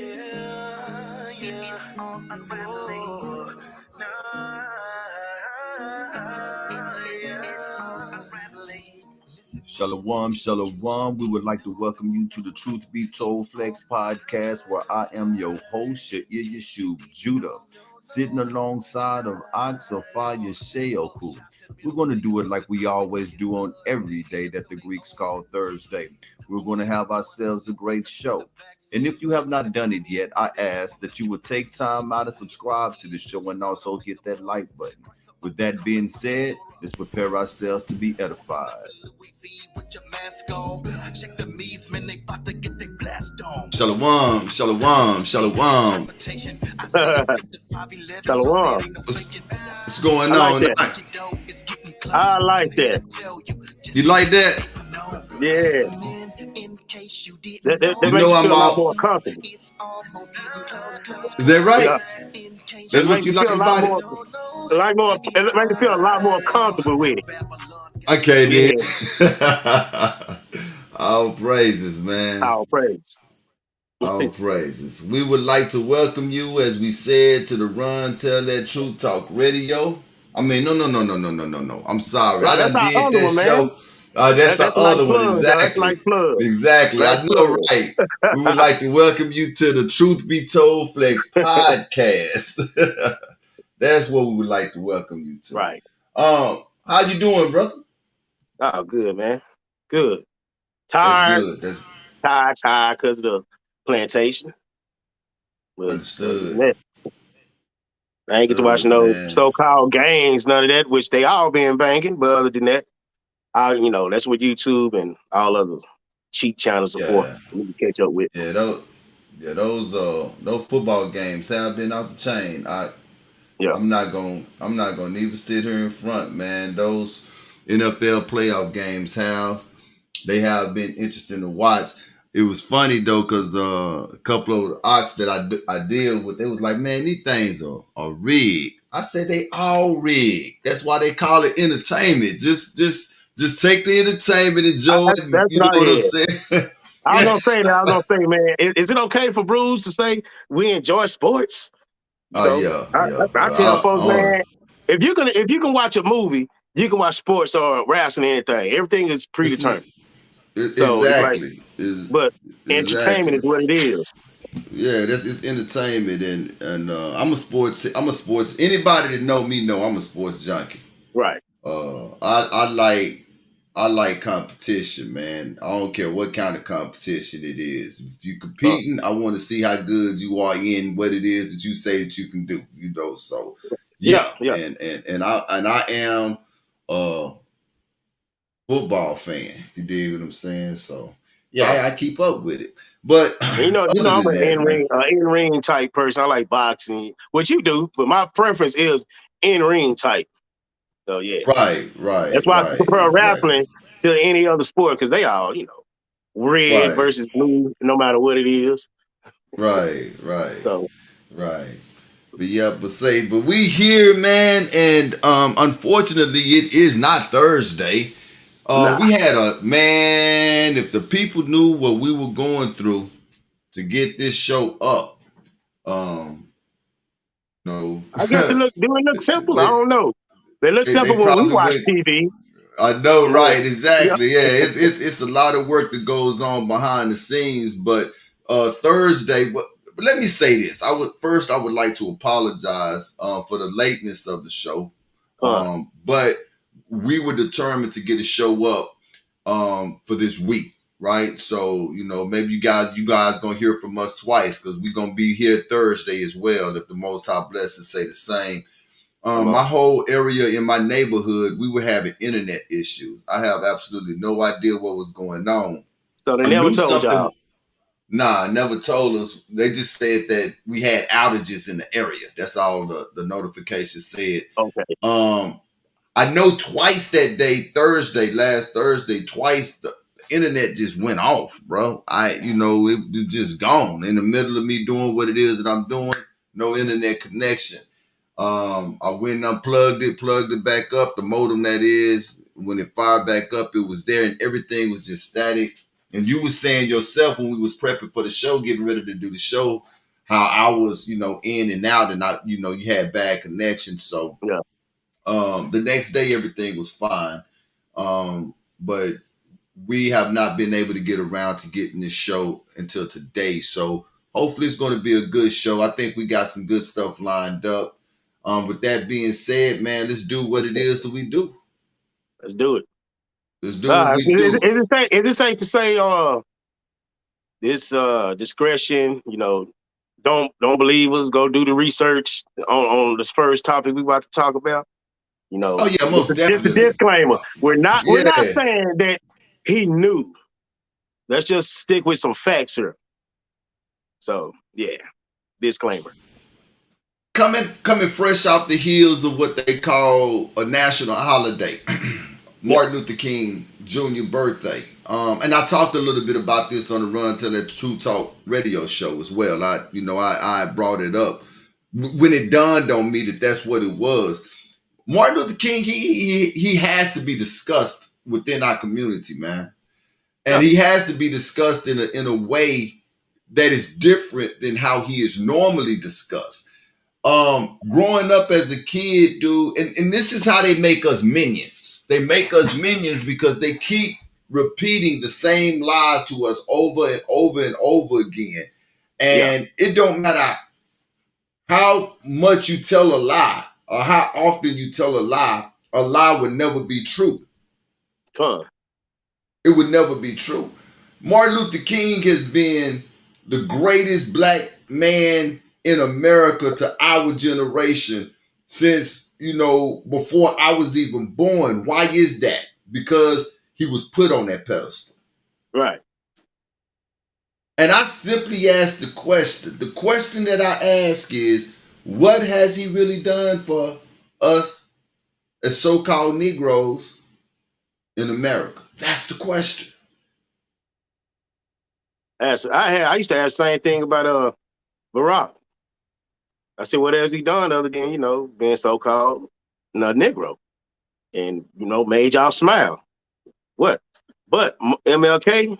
It's all unraveling. It's all unraveling. Shalom, shalom. We would like to welcome you to the Truth Be Told Flex podcast, where I am your host, Sha'ir Yeshub Judah, sitting alongside of Aksafaya Sheoku. We're going to do it like we always do on every day that the Greeks call Thursday. We're going to have ourselves a great show. And if you have not done it yet, I ask that you would take time out and subscribe to the show and also hit that like button. With that being said, let's prepare ourselves to be edified. Shalom, shalom, shalom. Shalom. What's going I like on? that. I like that. You like that? Yeah. That You makes know you I'm feel a lot all. more comfortable. Is that right? Yeah. That's It what makes you you like feel about it? it makes you feel a lot more comfortable with it. Okay, then. Yeah. All praises, man. Our praise. All praises. We would like to welcome you, as we said, to the Run Tell That Truth Talk Radio. I mean, no. I'm sorry. I Right, that's done our did other that one, man. show. That's the That's a nice other one. plug, though. That's a nice Exactly. plug. Exactly. Nice I know, plug. right? We would like to welcome you to the Truth Be Told Flex podcast. That's what we would like to welcome you to. Right. How you doing, brother? Oh, good, man. Good. That's Tired. good. That's Tired because of the plantation. But understood. I ain't get to watch no Man. so-called games, none of that, which they all been banking. But other than that, that's what YouTube and all other cheap channels are for. We need to catch up with. Yeah, those football games have been off the chain. Yeah. I'm not gonna even sit here in front, man. Those NFL playoff games have been interesting to watch. It was funny though, cause a couple of the ox that I deal with, they was like, man, these things are rigged. I said they all rigged. That's why they call it entertainment. Just take the entertainment, enjoy it. That's You know what what I I'm had. saying? I was gonna say that. I was gonna say, man, is it okay for Bruce to say we enjoy sports? Oh yeah. I tell folks, man, if you can watch a movie, you can watch sports or wrestling, anything. Everything is predetermined. So it's like, but entertainment is what it is. Yeah, it's entertainment, and I'm a sports. Anybody that know me know I'm a sports junkie. Right. I like competition, man. I don't care what kind of competition it is. If you competing, I want to see how good you are in what it is that you say that you can do. You know, so yeah. And I am a football fan. You dig what I'm saying? So yeah, I keep up with it. But I'm an in-ring type person. I like boxing, what you do, but my preference is in-ring type. So yeah, right. that's why I prefer Exactly. wrestling to any other sport, because they all, red versus blue, no matter what it is. Right. So Right. But we here, man, and unfortunately it is not Thursday. We had if the people knew what we were going through to get this show up, no. I guess do it look simple? I don't know. They look simple when we probably watch would. TV. I know, right? Exactly. Yeah, it's a lot of work that goes on behind the scenes. But Thursday, but let me say this: I would like to apologize for the lateness of the show. But we were determined to get a show up for this week, right? So maybe you guys gonna hear from us twice, because we're gonna be here Thursday as well, if the Most High blesses say the same. My whole area in my neighborhood, we were having internet issues. I have absolutely no idea what was going on. So they never told y'all? Nah, never told us. They just said that we had outages in the area. That's all the notification said. Okay. I know twice that day, last Thursday, twice the internet just went off, bro. It was just gone in the middle of me doing what it is that I'm doing. No internet connection. I went and unplugged it, plugged it back up. The modem, that is, when it fired back up, it was there, and everything was just static. And you were saying yourself when we was prepping for the show, getting ready to do the show, how I was, in and out, and you had bad connection. So Yeah. the next day everything was fine. But we have not been able to get around to getting this show until today. So hopefully it's going to be a good show. I think we got some good stuff lined up. With that being said, man, let's do what it is that we do. Let's do it. Let's do what we do. Is it safe to say this discretion, don't believe us, go do the research on this first topic we about to talk about? Oh yeah, most just definitely. a disclaimer. We're not saying that he knew. Let's just stick with some facts here. So yeah, disclaimer. Coming fresh off the heels of what they call a national holiday, Martin Luther King Jr. birthday. And I talked a little bit about this on the Run to that True Talk radio show as well. I brought it up when it dawned on me that that's what it was. Martin Luther King, he has to be discussed within our community, man, and he has to be discussed in a way that is different than how he is normally discussed. Growing up as a kid, dude, and this is how they make us minions. They make us minions because they keep repeating the same lies to us over and over and over again. And it don't matter how much you tell a lie or how often you tell a lie would never be true. It would never be true. Martin Luther King has been the greatest black man in America to our generation since, before I was even born. Why is that? Because he was put on that pedestal. Right. And I simply ask the question. The question that I ask is, what has he really done for us as so-called Negroes in America? That's the question. I used to ask the same thing about Barack. I said, what has he done other than, being so-called a Negro and, made y'all smile? What? But MLK,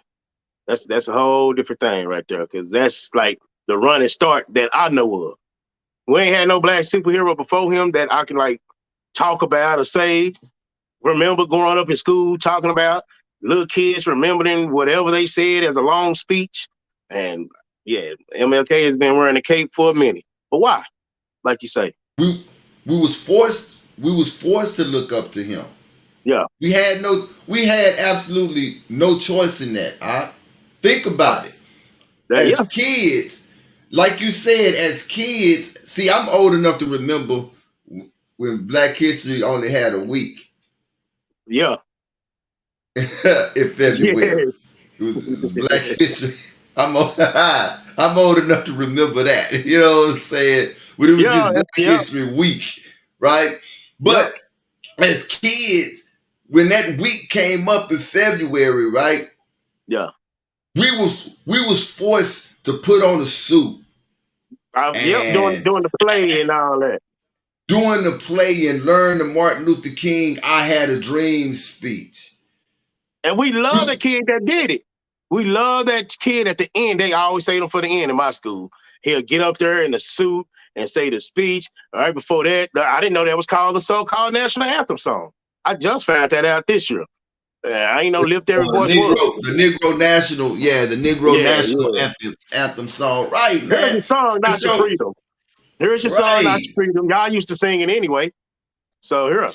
that's a whole different thing right there, because that's like the run and start that I know of. We ain't had no black superhero before him that I can like talk about or say. Remember growing up in school talking about little kids remembering whatever they said as a long speech. And yeah, MLK has been wearing a cape for a minute. But why? Like you say. We was forced to look up to him. Yeah. We had absolutely no choice in that. Think about it. As kids, like you said, as kids, see, I'm old enough to remember when Black History only had a week. Yeah. In February. Yes. It was Black History. I'm old enough to remember that. You know what I'm saying? When it was just Black History Week, right? But as kids, when that week came up in February, right? Yeah. We was forced to put on a suit. Doing the play and all that. Doing the play and learn the Martin Luther King "I Had a Dream" speech. And we love the kid that did it. We love that kid at the end. They always say them for the end in my school. He'll get up there in the suit and say the speech. All right, before that, I didn't know that was called the so-called national anthem song. I just found that out this year. I ain't know Lift Every Voice was. The Negro National, the Negro National Anthem song. Right, man. Here's your song, not your freedom. Here's your song, not your freedom. Y'all used to sing it anyway. So here.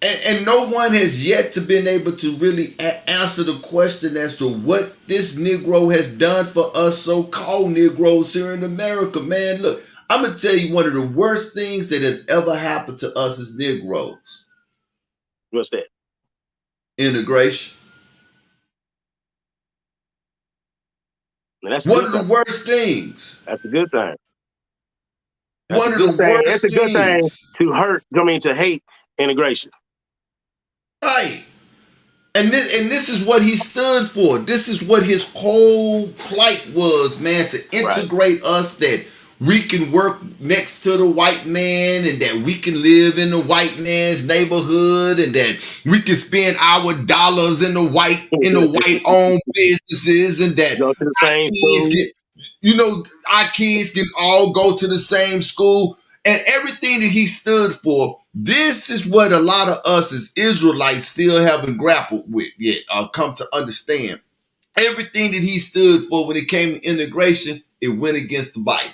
And no one has yet to been able to really answer the question as to what this Negro has done for us so-called Negroes here in America. Man, look, I'm going to tell you one of the worst things that has ever happened to us as Negroes. What's that? Integration. That's one of the worst things. That's a good thing. One of the worst things. It's a good thing to hate integration. Right. And this is what he stood for. This is what his whole plight was, man, to integrate us, that we can work next to the white man and that we can live in the white man's neighborhood and that we can spend our dollars in the white owned businesses and that Go to the our same kids school. get, our kids can all go to the same school and everything that he stood for. This is what a lot of us as Israelites still haven't grappled with yet, or come to understand. Everything that he stood for when it came to integration, it went against the Bible.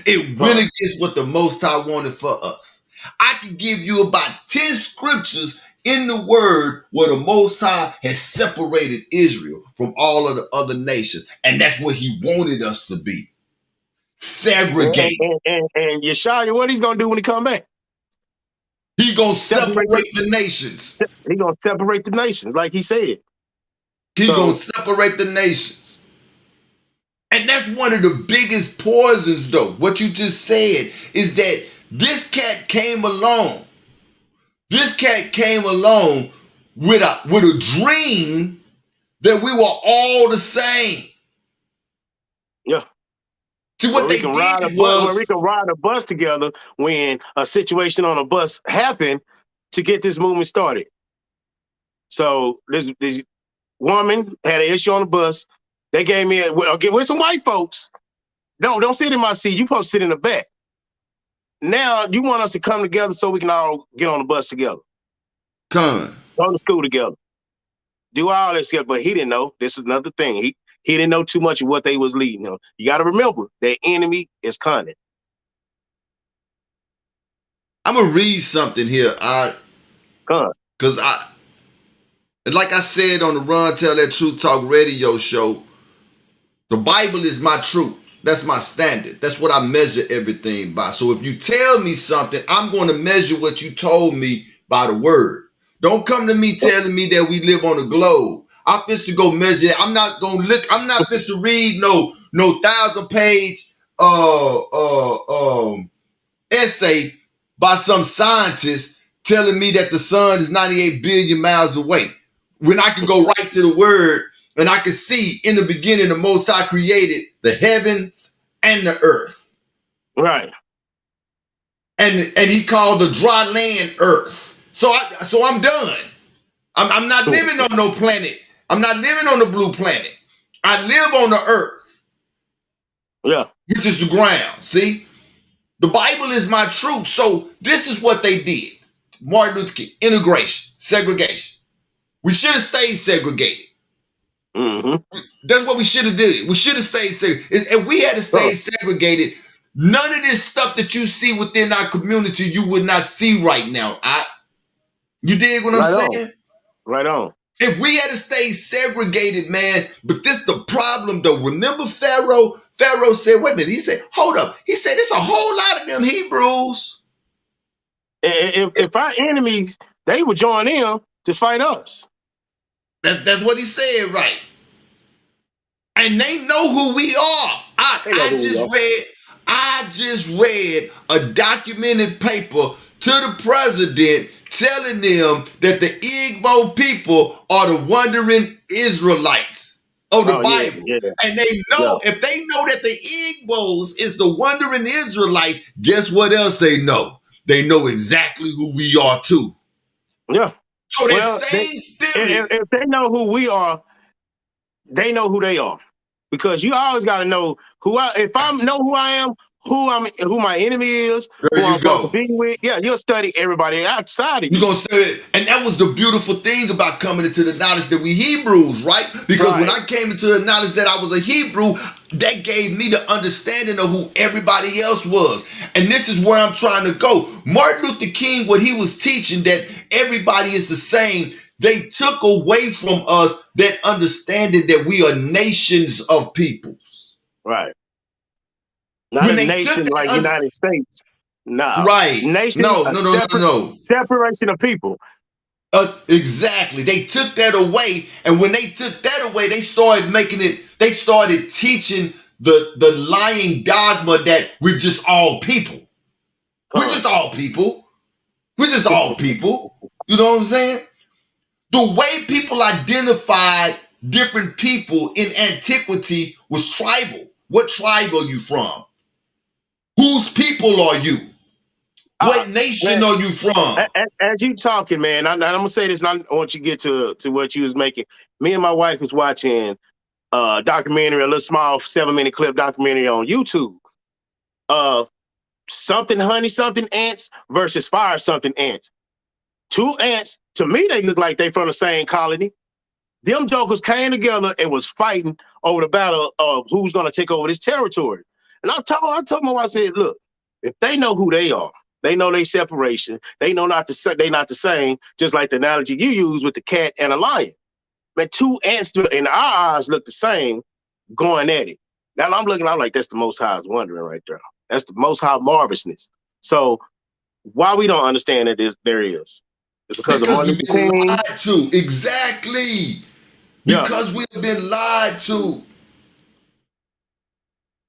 It went against what the Most High wanted for us. I can give you about 10 scriptures in the word where the Most High has separated Israel from all of the other nations. And that's what he wanted us to be. Segregate. And Yeshua, what he's going to do when he come back? He going to separate the nations. He going to separate the nations, like he said. He going to separate the nations. And that's one of the biggest poisons, though. What you just said is that this cat came along. This cat came along with a dream that we were all the same. Yeah. See, what they did was... When we can ride a bus together when a situation on a bus happened to get this movement started. So this woman had an issue on the bus. They gave me with some white folks. Don't sit in my seat. You supposed to sit in the back. Now you want us to come together so we can all get on the bus together. Go to school together. Do all this together. But he didn't know. This is another thing. He didn't know too much of what they was leading him. You got to remember, their enemy is cunning. I'm gonna read something here. Because like I said on the Run Tell That Truth Talk radio show, the Bible is my truth. That's my standard. That's what I measure everything by. So if you tell me something, I'm going to measure what you told me by the word. Don't come to me telling me that we live on a globe. I'm just to go measure it. I'm not going to look. I'm not just to read no 1,000-page essay by some scientist telling me that the sun is 98 billion miles away. When I can go right to the word and I can see in the beginning the Most High created the heavens and the earth. Right. And he called the dry land earth. So I'm done. I'm not living on no planet. I'm not living on the blue planet. I live on the earth. Yeah. Which is the ground. See? The Bible is my truth. So this is what they did. Martin Luther King. Integration. Segregation. We should have stayed segregated. Mm-hmm. That's what we should have did. We should have stayed segregated. If we had to stay segregated, none of this stuff that you see within our community, you would not see right now. You dig what I'm saying? Right on. If we had to stay segregated, man, but this the problem though. Remember Pharaoh? Pharaoh said, wait a minute. He said, hold up. He said, it's a whole lot of them Hebrews. If our enemies, they would join in to fight us. That's what he said, right? And they know who we are. I just read a documented paper to the president telling them that the Igbo people are the wandering Israelites of the Bible. Yeah. And they know, if they know that the Igbos is the wandering Israelites, guess what else they know? They know exactly who we are too. Yeah. So that same spirit. If they know who we are, they know who they are. Because you always got to know if I know who I am, who my enemy is, who I'm supposed to be with. Yeah, you'll study everybody outside of you. You're going to study it. And that was the beautiful thing about coming into the knowledge that we Hebrews, right? Because when I came into the knowledge that I was a Hebrew, that gave me the understanding of who everybody else was. And this is where I'm trying to go. Martin Luther King, what he was teaching, that everybody is the same, they took away from us that understanding that we are nations of peoples. Right. Not a nation like United States. No. Right. Nation. No. Separation of people. Exactly. They took that away. And when they took that away, they started teaching the lying dogma that we're just all people. We're just all people. We're just all people. You know what I'm saying? The way people identified different people in antiquity was tribal. What tribe are you from? Whose people are you? What nation are you from? As you talking, man, I'm gonna say this, and I want you to get to what you was making. Me and my wife was watching a documentary, a little small 7-minute clip documentary on YouTube. Something honey, something ants versus fire something ants. 2 ants, to me, they look like they from the same colony. Them jokers came together and was fighting over the battle of who's gonna take over this territory. And I told my wife, I said, look, if they know who they are, they know their separation, they know they not the same, just like the analogy you use with the cat and a lion. Man, 2 ants in our eyes look the same going at it. Now I'm like, that's the Most High's wondering right there. That's the Most High marvelousness. So why we don't understand that there is? It's because we've been lied to. Exactly. Because we have been lied to.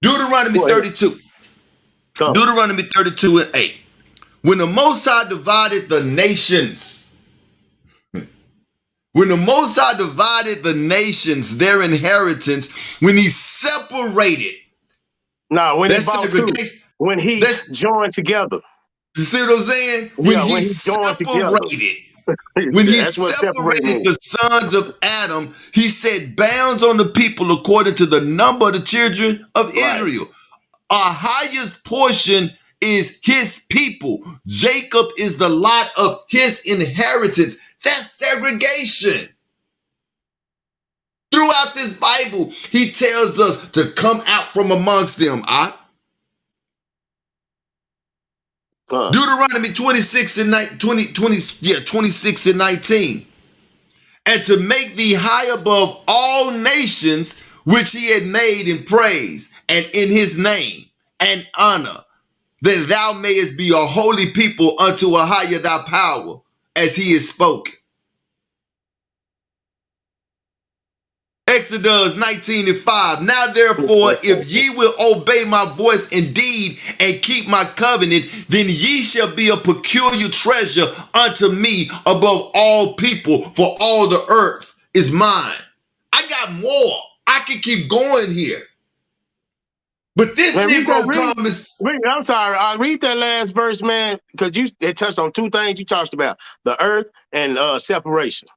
Deuteronomy 32. Deuteronomy 32 and 8. When the Most High divided the nations, when the Most High divided the nations, their inheritance, when he separated. No, when he joined together. You see what I'm saying? When he separated. When he separated the sons of Adam, he set bounds on the people according to the number of the children of Israel. Our highest portion is his people. Jacob is the lot of his inheritance. That's segregation. Throughout this Bible, he tells us to come out from amongst them. Deuteronomy 26 and 19. And to make thee high above all nations which he had made in praise and in his name and honor, that thou mayest be a holy people unto a higher thy power, as he is spoken. Exodus 19 and 5. Now therefore, if ye will obey my voice indeed and keep my covenant, then ye shall be a peculiar treasure unto me above all people, for all the earth is mine. I got more. I can keep going here. But this Negro comes. I'm sorry. I'll read that last verse, man, because it touched on 2 things you talked about: the earth and separation.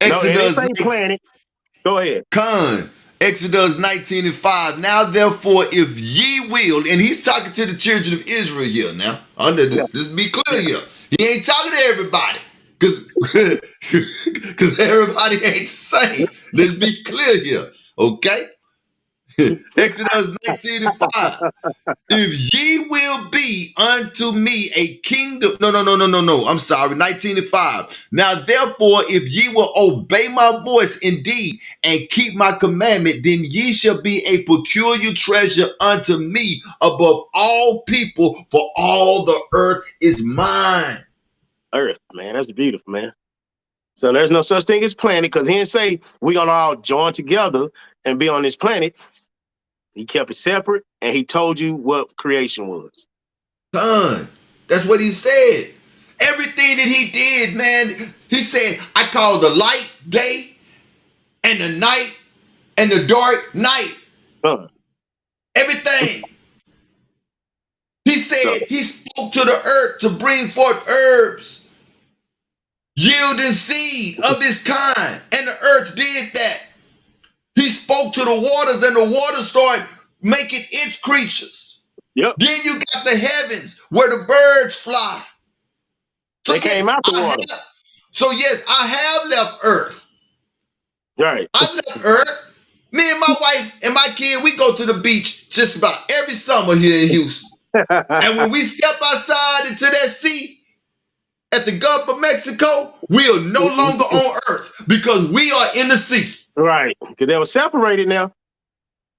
Exodus. No, planet. Go ahead. Exodus 19 and 5. Now therefore, if ye will, and he's talking to the children of Israel here now. Just be clear here. He ain't talking to everybody, because everybody ain't the same. Let's be clear here, okay? Exodus 19 and 5. If ye will be unto me a kingdom. No. I'm sorry. 19 and 5. Now therefore, if ye will obey my voice indeed and keep my commandment, then ye shall be a peculiar treasure unto me above all people, for all the earth is mine. Earth, man. That's beautiful, man. So there's no such thing as planet, because he didn't say we're going to all join together and be on this planet. He kept it separate, and he told you what creation was. That's what he said. Everything that he did, man, he said, I call the light day and the night and the dark night. Everything. He said he spoke to the earth to bring forth herbs, yielding seed of its kind, and the earth did that. He spoke to the waters, and the waters started making its creatures. Yep. Then you got the heavens where the birds fly. So they came out the water. So yes, I have left earth. Right. I left earth. Me and my wife and my kid, we go to the beach just about every summer here in Houston. And when we step outside into that sea at the Gulf of Mexico, we are no longer on earth because we are in the sea. Right, because they were separated now.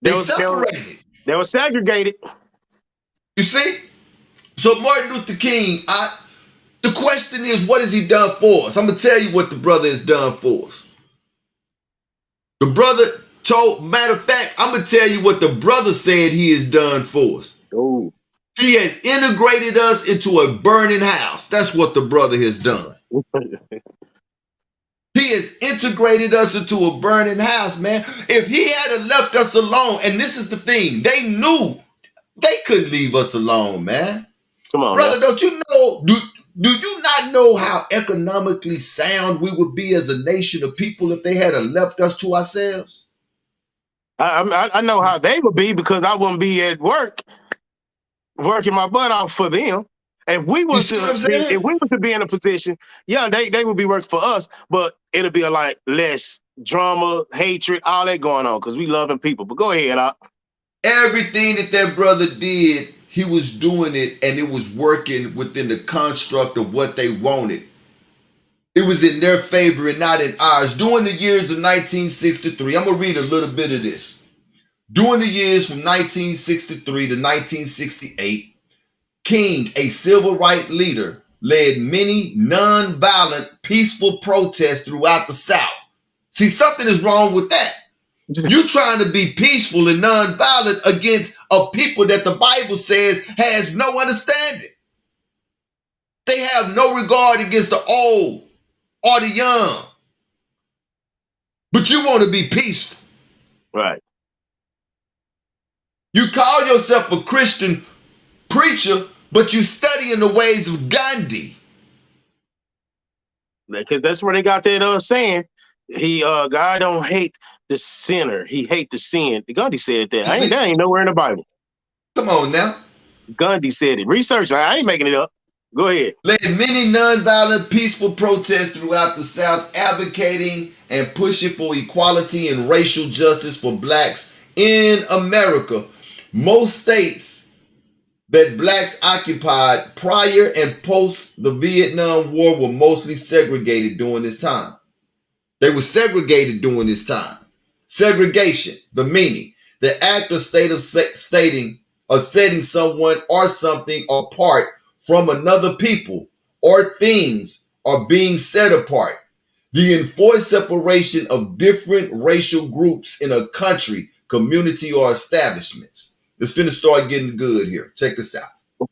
They separated. They were segregated. You see? So Martin Luther King, the question is, what has he done for us? I'm going to tell you what the brother has done for us. The brother matter of fact, I'm going to tell you what the brother said he has done for us. Oh. He has integrated us into a burning house. That's what the brother has done. He has integrated us into a burning house, man. If he had left us alone, and this is the thing, they knew They couldn't leave us alone, man. Come on, Brother, now. don't you know? Do you not know how economically sound we would be as a nation of people if they had left us to ourselves? I know how they would be because I wouldn't be at work working my butt off for them. If we You was see what to I'm be, saying? if we was to be in a position, yeah, they would be working for us, but it'll be like less drama, hatred, all that going on because we loving people. But go ahead, Everything that brother did, he was doing it and it was working within the construct of what they wanted. It was in their favor and not in ours. During the years of 1963, I'm going to read a little bit of this. During the years from 1963 to 1968, King, a civil rights leader, led many non-violent, peaceful protests throughout the South. See, something is wrong with that. You trying to be peaceful and non-violent against a people that the Bible says has no understanding. They have no regard against the old or the young. But you want to be peaceful. right? You call yourself a Christian preacher, but you study in the ways of Gandhi. Because that's where they got that saying. God don't hate the sinner, he hate the sin. Gandhi said that. That ain't nowhere in the Bible. Come on now. Gandhi said it. Research. I ain't making it up. Go ahead. Led many nonviolent, peaceful protests throughout the South, advocating and pushing for equality and racial justice for blacks in America. Most states that blacks occupied prior and post the Vietnam War were mostly segregated during this time. They were segregated during this time. Segregation, the meaning, the act or state of stating or setting someone or something apart from another people or things or being set apart. The enforced separation of different racial groups in a country, community, or establishments. It's finna start getting good here. Check this out.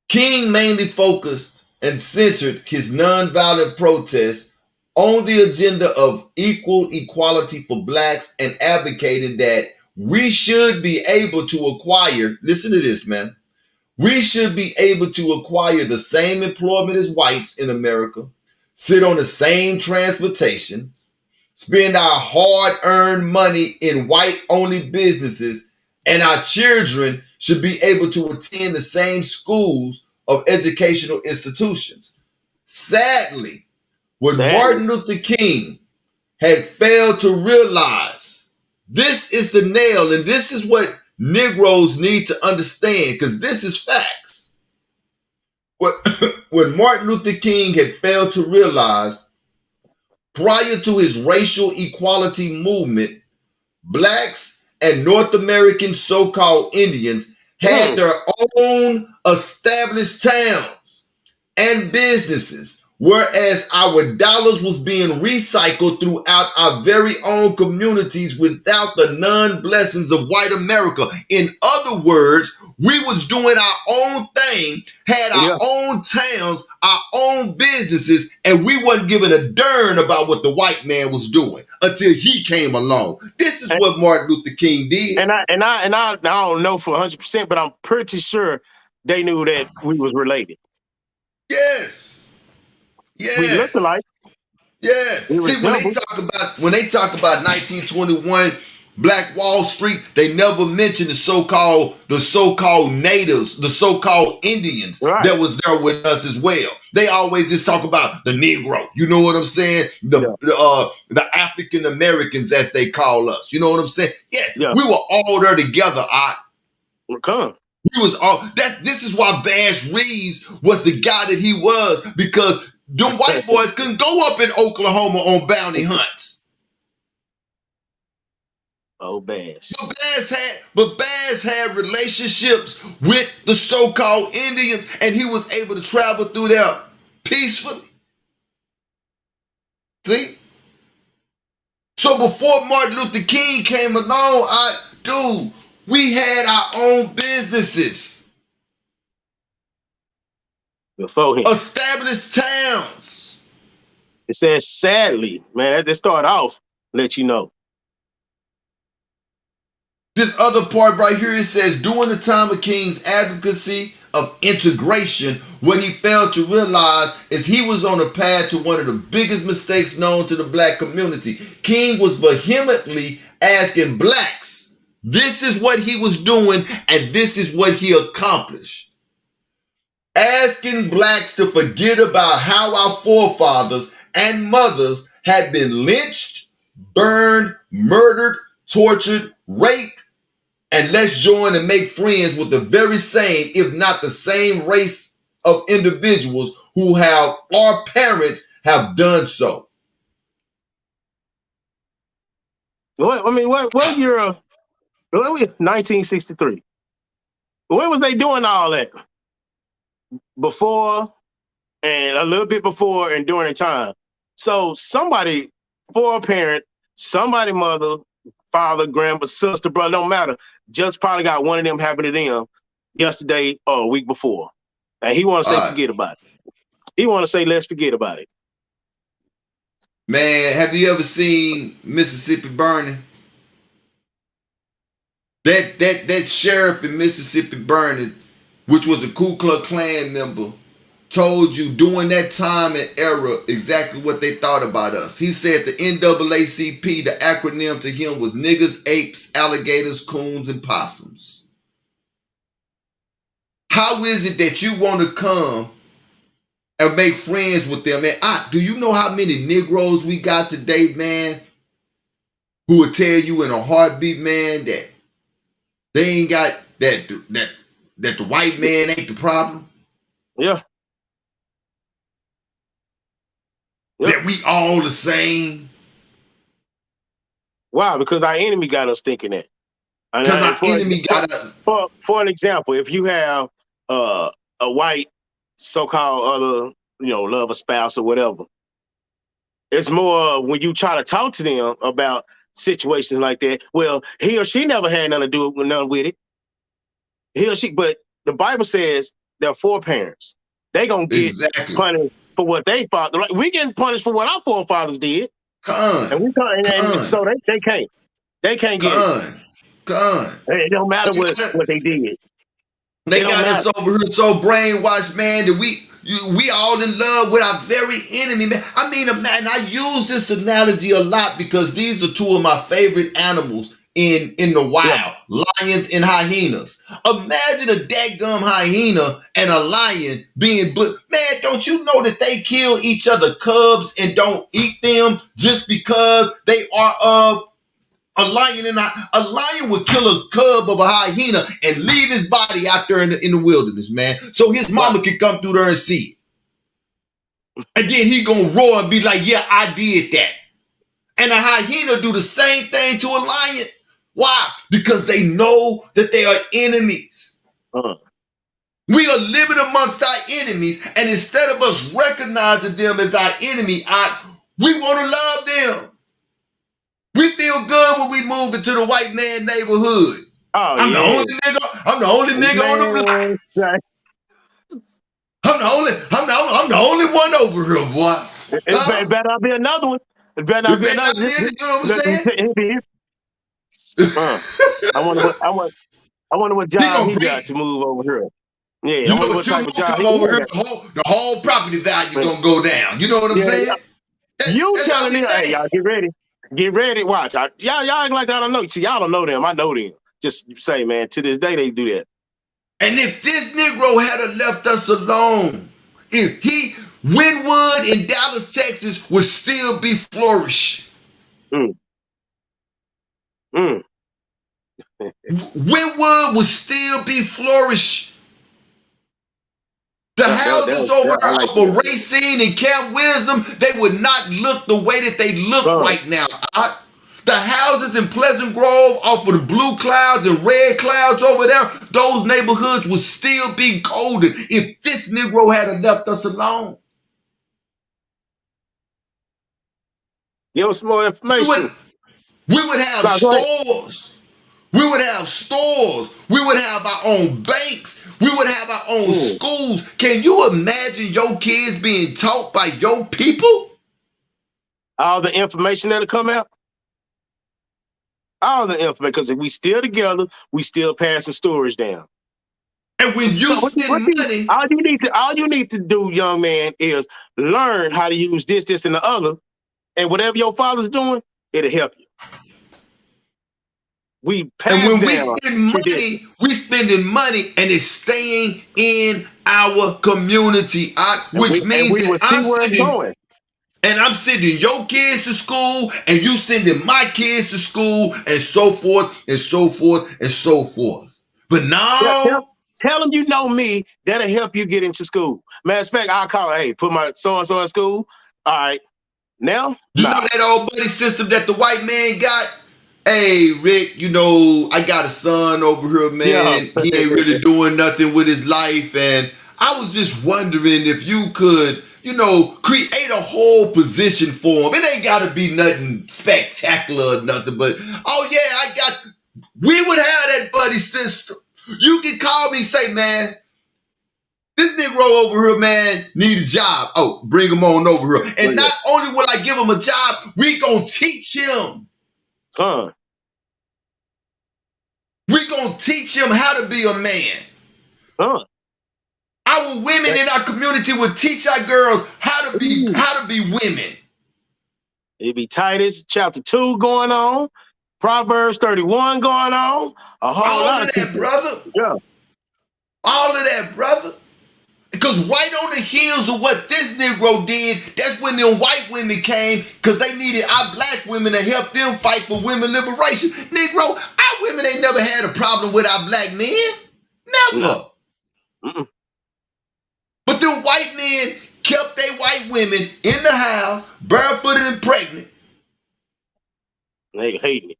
King mainly focused and centered his nonviolent protests on the agenda of equal equality for blacks and advocating that we should be able to acquire, listen to this, man. We should be able to acquire the same employment as whites in America, sit on the same transportations, spend our hard-earned money in white-only businesses, and our children should be able to attend the same schools of educational institutions. Sadly, what Martin Luther King had failed to realize, this is the nail, and this is what Negroes need to understand, because this is facts. What Martin Luther King had failed to realize, prior to his racial equality movement, blacks and North American so-called Indians had their own established towns and businesses, whereas our dollars was being recycled throughout our very own communities without the non-blessings of white America. In other words, we was doing our own thing, had our own towns, our own businesses, and we wasn't giving a darn about what the white man was doing until he came along. This is what Martin Luther King did. And I don't know for 100%, but I'm pretty sure they knew that we was related. Yes. Yes. We looked alike. Yes. See, when they talk about 1921 Black Wall Street, they never mention the so-called natives, the so-called Indians that was there with us as well. They always just talk about the Negro. You know what I'm saying? The African Americans, as they call us. You know what I'm saying? Yeah. We were all there together. We was all that. This is why Bass Reeves was the guy that he was, because them white boys couldn't go up in Oklahoma on bounty hunts. Oh, Bass. But Bass had relationships with the so-called Indians, and he was able to travel through there peacefully. See? So before Martin Luther King came along, we had our own businesses. Before him. Established towns. It says, sadly, man, they start off, let you know. This other part right here, it says, during the time of King's advocacy of integration, what he failed to realize is he was on a path to one of the biggest mistakes known to the black community. King was vehemently asking blacks, this is what he was doing, and this is what he accomplished. Asking blacks to forget about how our forefathers and mothers had been lynched, burned, murdered, tortured, raped, and let's join and make friends with the very same, if not the same race of individuals who have our parents have done so. What year? 1963. When was they doing all that? Before and a little bit before and during the time. So somebody, for a parent, somebody mother, father, grandma, sister, brother, don't matter, just probably got one of them happen to them yesterday or a week before. And he want to say, forget about it. He want to say, let's forget about it. Man, have you ever seen Mississippi Burning? That sheriff in Mississippi Burning, which was a Ku Klux Klan member, told you during that time and era exactly what they thought about us. He said the NAACP, the acronym to him was niggas, apes, alligators, coons, and possums. How is it that you want to come and make friends with them? And do you know how many Negroes we got today, man, who will tell you in a heartbeat, man, that they ain't got that the white man ain't the problem? Yeah. Yep. That we all the same. Why? Because our enemy got us thinking that. Because our enemy got us. For an example, if you have a white so-called other, love, a spouse or whatever, it's more when you try to talk to them about situations like that. Well, he or she never had nothing to do with none with it. He or she, but the Bible says there are foreparents. They gonna get punished for what they father. Like, we getting punished for what our forefathers did. And we can't, and so they can't. They can't get it. It don't matter what they did. They got us over here so brainwashed, man, that we all in love with our very enemy, man. I mean, man, I use this analogy a lot because these are two of my favorite animals in the wild, lions and hyenas. Imagine a dadgum hyena and a lion being man, don't you know that they kill each other cubs and don't eat them just because they are of a lion? And a lion would kill a cub of a hyena and leave his body out there in the wilderness, man, so his mama can come through there and see it. And then he gonna roar and be like, yeah, I did that. And a hyena do the same thing to a lion. Why? Because they know that they are enemies. We are living amongst our enemies, and instead of us recognizing them as our enemy, we want to love them. We feel good when we move into the white man neighborhood. I'm the only nigga on the block. I'm the only one over here, boy. It better not be another one. It better not be another one. You know what I'm saying? I wonder what job he got to move over here. Yeah, you know what type of job come over here, the whole property value gonna go down. You know what I'm saying? You telling me, hey, y'all get ready, watch. Y'all act like I don't know. See, y'all don't know them. I know them. Just say, man, to this day they do that. And if this Negro had left us alone, if Wynwood in Dallas, Texas would still be flourish. Wynwood would still be flourish. The houses over there off of Racine and Camp Wisdom, they would not look the way that they look right now. The houses in Pleasant Grove off of the Blue Clouds and Red Clouds over there, those neighborhoods would still be golden if this Negro had left us alone. Give us some more information. We would have stores. We would have stores. We would have our own banks. We would have our own schools. Can you imagine your kids being taught by your people? All the information that'll come out? All the information, because if we still together, we still passing stories down. And when you spend money, all you need to do, young man, is learn how to use this, and the other, and whatever your father's doing, it'll help you. We pass and when down we spend money, we spending money, and it's staying in our community, which means that I'm sending your kids to school, and you sending my kids to school, and so forth, and so forth, and so forth. But now, tell them you know me. That'll help you get into school. Matter of fact, I'll call her, hey, put my so-and-so in school. All right. Now? You know that old buddy system that the white man got? Hey, Rick, you know, I got a son over here, man. Yeah. He ain't really doing nothing with his life. And I was just wondering if you could, you know, create a whole position for him. It ain't got to be nothing spectacular or nothing, but, oh, yeah, we would have that buddy system. You can call me and say, man, this Negro over here, man, need a job. Oh, bring him on over here. And not only will I give him a job, we gonna teach him. We gonna teach him how to be a man. Our women in our community will teach our girls how to be women. It be Titus chapter 2 going on, Proverbs 31 going on. A whole lot of that, brother. Yeah. All of that, brother. Because right on the heels of what this Negro did, that's when them white women came, because they needed our black women to help them fight for women liberation. Negro, our women ain't never had a problem with our black men. Never. Mm-mm. But them white men kept their white women in the house, barefooted and pregnant. They hating it.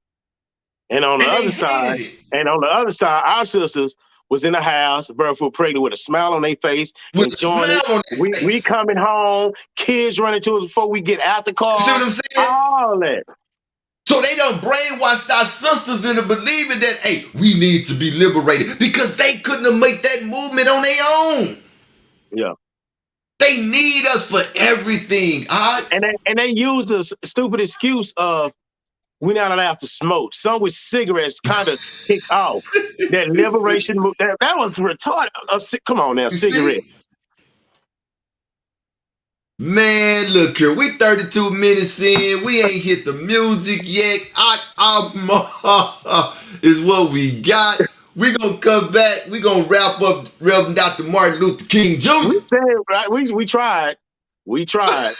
And on the other side, our sisters was in the house, barefoot, pregnant, with a smile on their face. We coming home, kids running to us before we get out the car. See what I'm saying? All that. So they done brainwashed our sisters into believing that, hey, we need to be liberated, because they couldn't have made that movement on their own. Yeah. They need us for everything. And they use the stupid excuse of, we're not allowed to smoke. Some with cigarettes kind of kick off. That liberation move, that was retarded. Come on now, cigarette. Man, look here. We 32 minutes in. We ain't hit the music yet. Is what we got. We gonna come back. We gonna wrap up Reverend Dr. Martin Luther King Jr. We said it, right? We tried. We tried.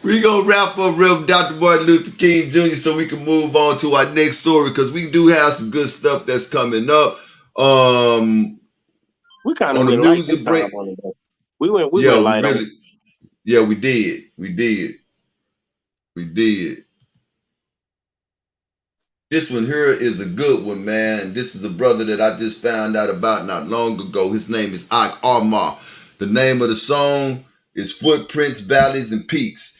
We gonna wrap up Reverend Dr. Martin Luther King Jr. so we can move on to our next story, because we do have some good stuff that's coming up. We kind of went light this time on it. We went light on it. Yeah, we did. We did. This one here is a good one, man. This is a brother that I just found out about not long ago. His name is Ike Armah. The name of the song is Footprints, Valleys, and Peaks.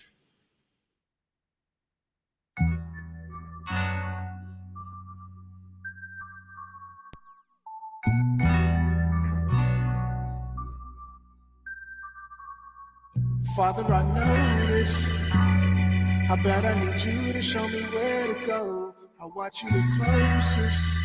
Father, I know this. I bet I need you to show me where to go. I watch you the closest,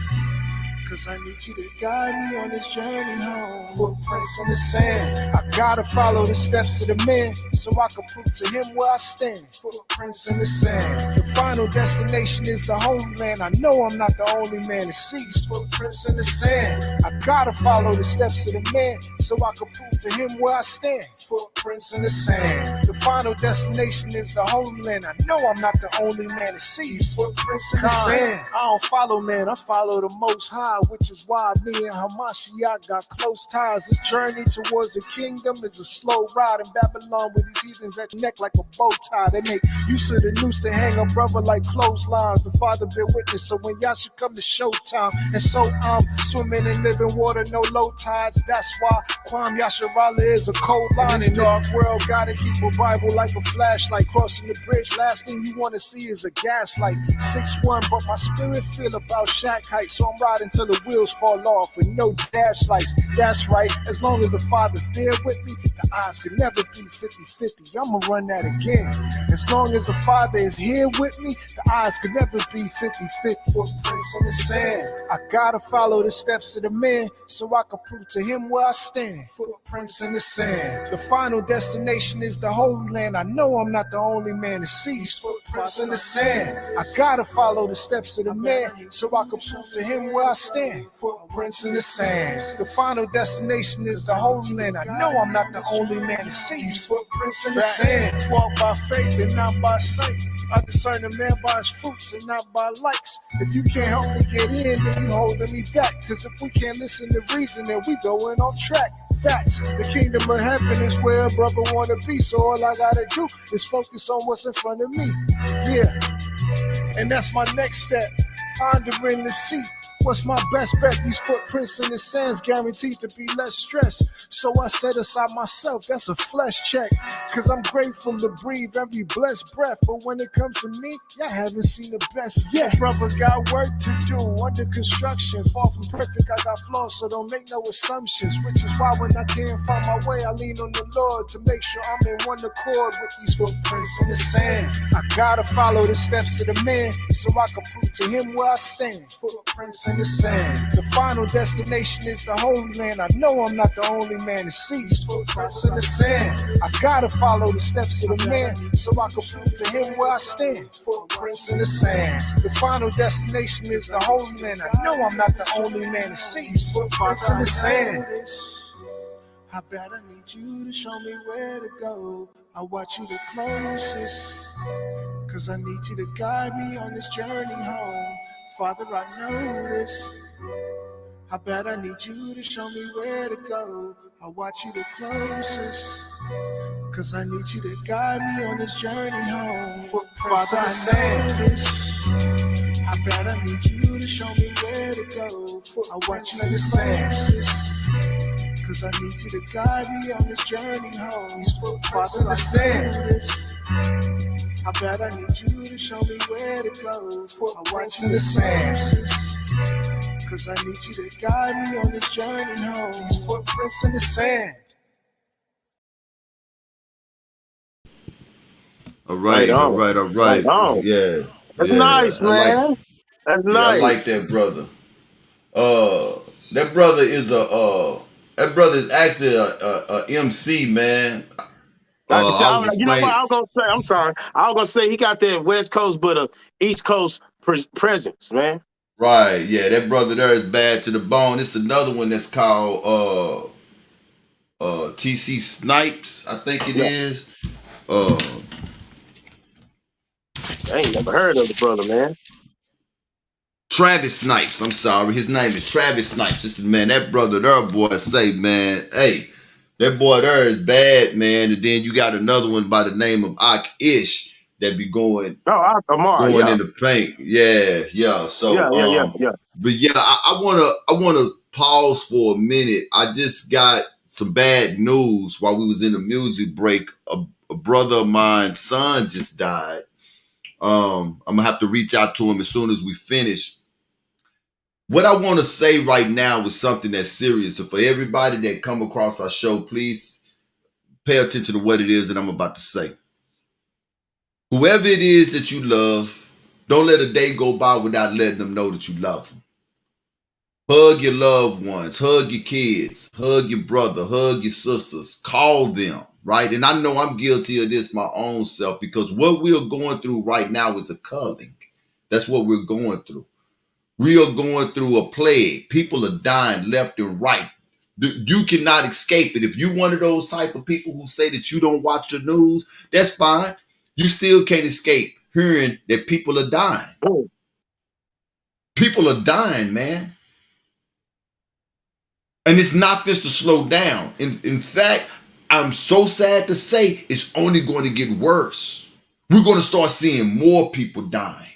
cause I need you to guide me on this journey home. Footprints on the sand, I gotta follow the steps of the man, so I can prove to him where I stand. Footprints in the sand, the final destination is the Holy Land. I know I'm not the only man that sees. Footprints in the sand, I gotta follow the steps of the man, so I can prove to him where I stand. Footprints in the sand, the final destination is the Holy Land. I know I'm not the only man that sees. Footprints in the sand, I don't follow man, I follow the Most High, which is why me and Hamashiach got close ties. This journey towards the kingdom is a slow ride in Babylon, with these heathens at your neck like a bow tie. They make use of the noose to hang a brother like clotheslines. The Father bear witness, so when y'all should come to showtime. And so I'm swimming in living water, no low tides. That's why Kwam Yasharala is a cold line. In dark world, gotta keep a Bible like a flashlight. Crossing the bridge, last thing you wanna see is a gaslight. 6'1", but my spirit feel about shack height, so I'm riding till the wheels fall off with no dash lights. That's right, as long as the Father's there with me, the odds could never be 50-50. I'ma run that again. As long as the Father is here with me, the odds could never be 50-50. Footprints in the sand. I gotta follow the steps of the man so I can prove to him where I stand. Footprints in the sand. The final destination is the Holy Land. I know I'm not the only man to see these footprints in the sand. I gotta follow the steps of the man so I can prove to him where I stand. Footprints in the sand. The final destination is the Holy Land. I know I'm not the only man to see these footprints in the sand. Walk by faith and not by sight. I discern a man by his fruits and not by likes. If you can't help me get in, then you holding me back. Cause if we can't listen to reason, then we going off track. Facts. The kingdom of heaven is where a brother wanna be. So all I gotta do is focus on what's in front of me. Yeah. And that's my next step. Pondering to see what's my best bet. These footprints in the sands guaranteed to be less stress. So I set aside myself, that's a flesh check. Cause I'm grateful to breathe every blessed breath. But when it comes to me, y'all haven't seen the best yet. Brother got work to do, under construction. Far from perfect, I got flaws, so don't make no assumptions. Which is why when I can't find my way, I lean on the Lord to make sure I'm in one accord with these footprints in the sand. I gotta follow the steps of the man so I can prove to him where I stand. Footprints in the sand. The final destination is the Holy Land. I know I'm not the only man to see these footprints in the sand. I gotta follow the steps of the man so I can prove to him where I stand. Footprints in the sand. The final destination is the Holy Land. I know I'm not the only man to see these footprints in the sand. I bet I need you to show me where to go. I watch you the closest, cause I need you to guide me on this journey home. Father, I know this. I bet I need you to show me where to go. I watch you the closest, cause I need you to guide me on this journey home. Father, I know this. I bet I need you to show me where to go. I watch you the closest, cause I need you to guide me on this journey home. Father, I know this. I bet I need you to show me where to go. I watch you the closest, cause I need you to guide me on this journey home. These footprints in the sand. All right. Yeah. That's nice, man. That's nice. I like that brother. That brother is actually a MC, man. You know what I was gonna say? I'm sorry. I was gonna say he got that West Coast but a East Coast presence, man. Right, yeah, that brother there is bad to the bone. It's another one that's called TC Snipes, I think it is. I ain't never heard of the brother, man. Travis Snipes, I'm sorry. His name is Travis Snipes. This is, man, that brother there, boy, say, man, hey, that boy there is bad, man. And then you got another one by the name of Ak Ish that be going in the paint. Yeah. So yeah. But yeah, I wanna pause for a minute. I just got some bad news while we was in the music break. A brother of mine's son just died. I'm gonna have to reach out to him as soon as we finish. What I want to say right now is something that's serious. So for everybody that come across our show, please pay attention to what it is that I'm about to say. Whoever it is that you love, don't let a day go by without letting them know that you love them. Hug your loved ones, hug your kids, hug your brother, hug your sisters, call them, right? And I know I'm guilty of this my own self, because what we're going through right now is a culling. That's what we're going through. We are going through a plague. People are dying left and right. You cannot escape it. If you're one of those type of people who say that you don't watch the news, that's fine. You still can't escape hearing that people are dying. People are dying, man. And it's not this to slow down. In fact, I'm so sad to say it's only going to get worse. We're going to start seeing more people dying,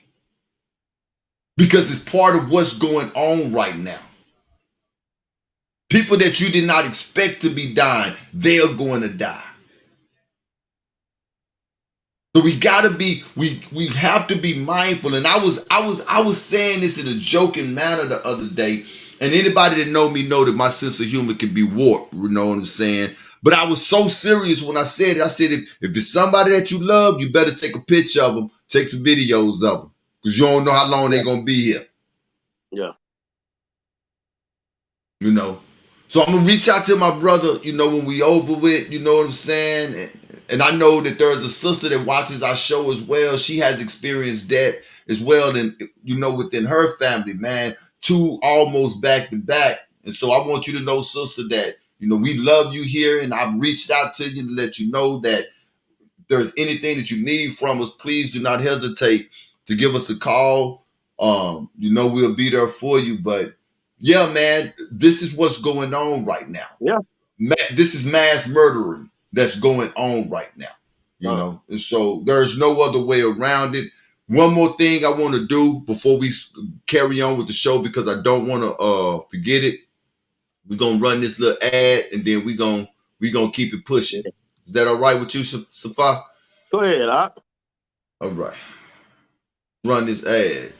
because it's part of what's going on right now. People that you did not expect to be dying, they are going to die. So we have to be mindful. And I was saying this in a joking manner the other day. And anybody that know me know that my sense of humor can be warped. You know what I'm saying? But I was so serious when I said it. I said, if it's somebody that you love, you better take a picture of them, take some videos of them, because you don't know how long they're going to be here. Yeah. You know? So I'm going to reach out to my brother, you know, when we over with, you know what I'm saying? And I know that there's a sister that watches our show as well. She has experienced that as well, and, you know, within her family, man, 2 almost back to back. And so I want you to know, sister, that, you know, we love you here, and I've reached out to you to let you know that if there's anything that you need from us, please do not hesitate to give us a call. You know, we'll be there for you. But yeah, man, this is what's going on right now. Yeah. This is mass murdering that's going on right now, you know? And so there's no other way around it. One more thing I want to do before we carry on with the show, because I don't want to forget it. We're going to run this little ad, and then we're going to keep it pushing. Is that all right with you, Safa? Go ahead, Doc. All right. Run this ad.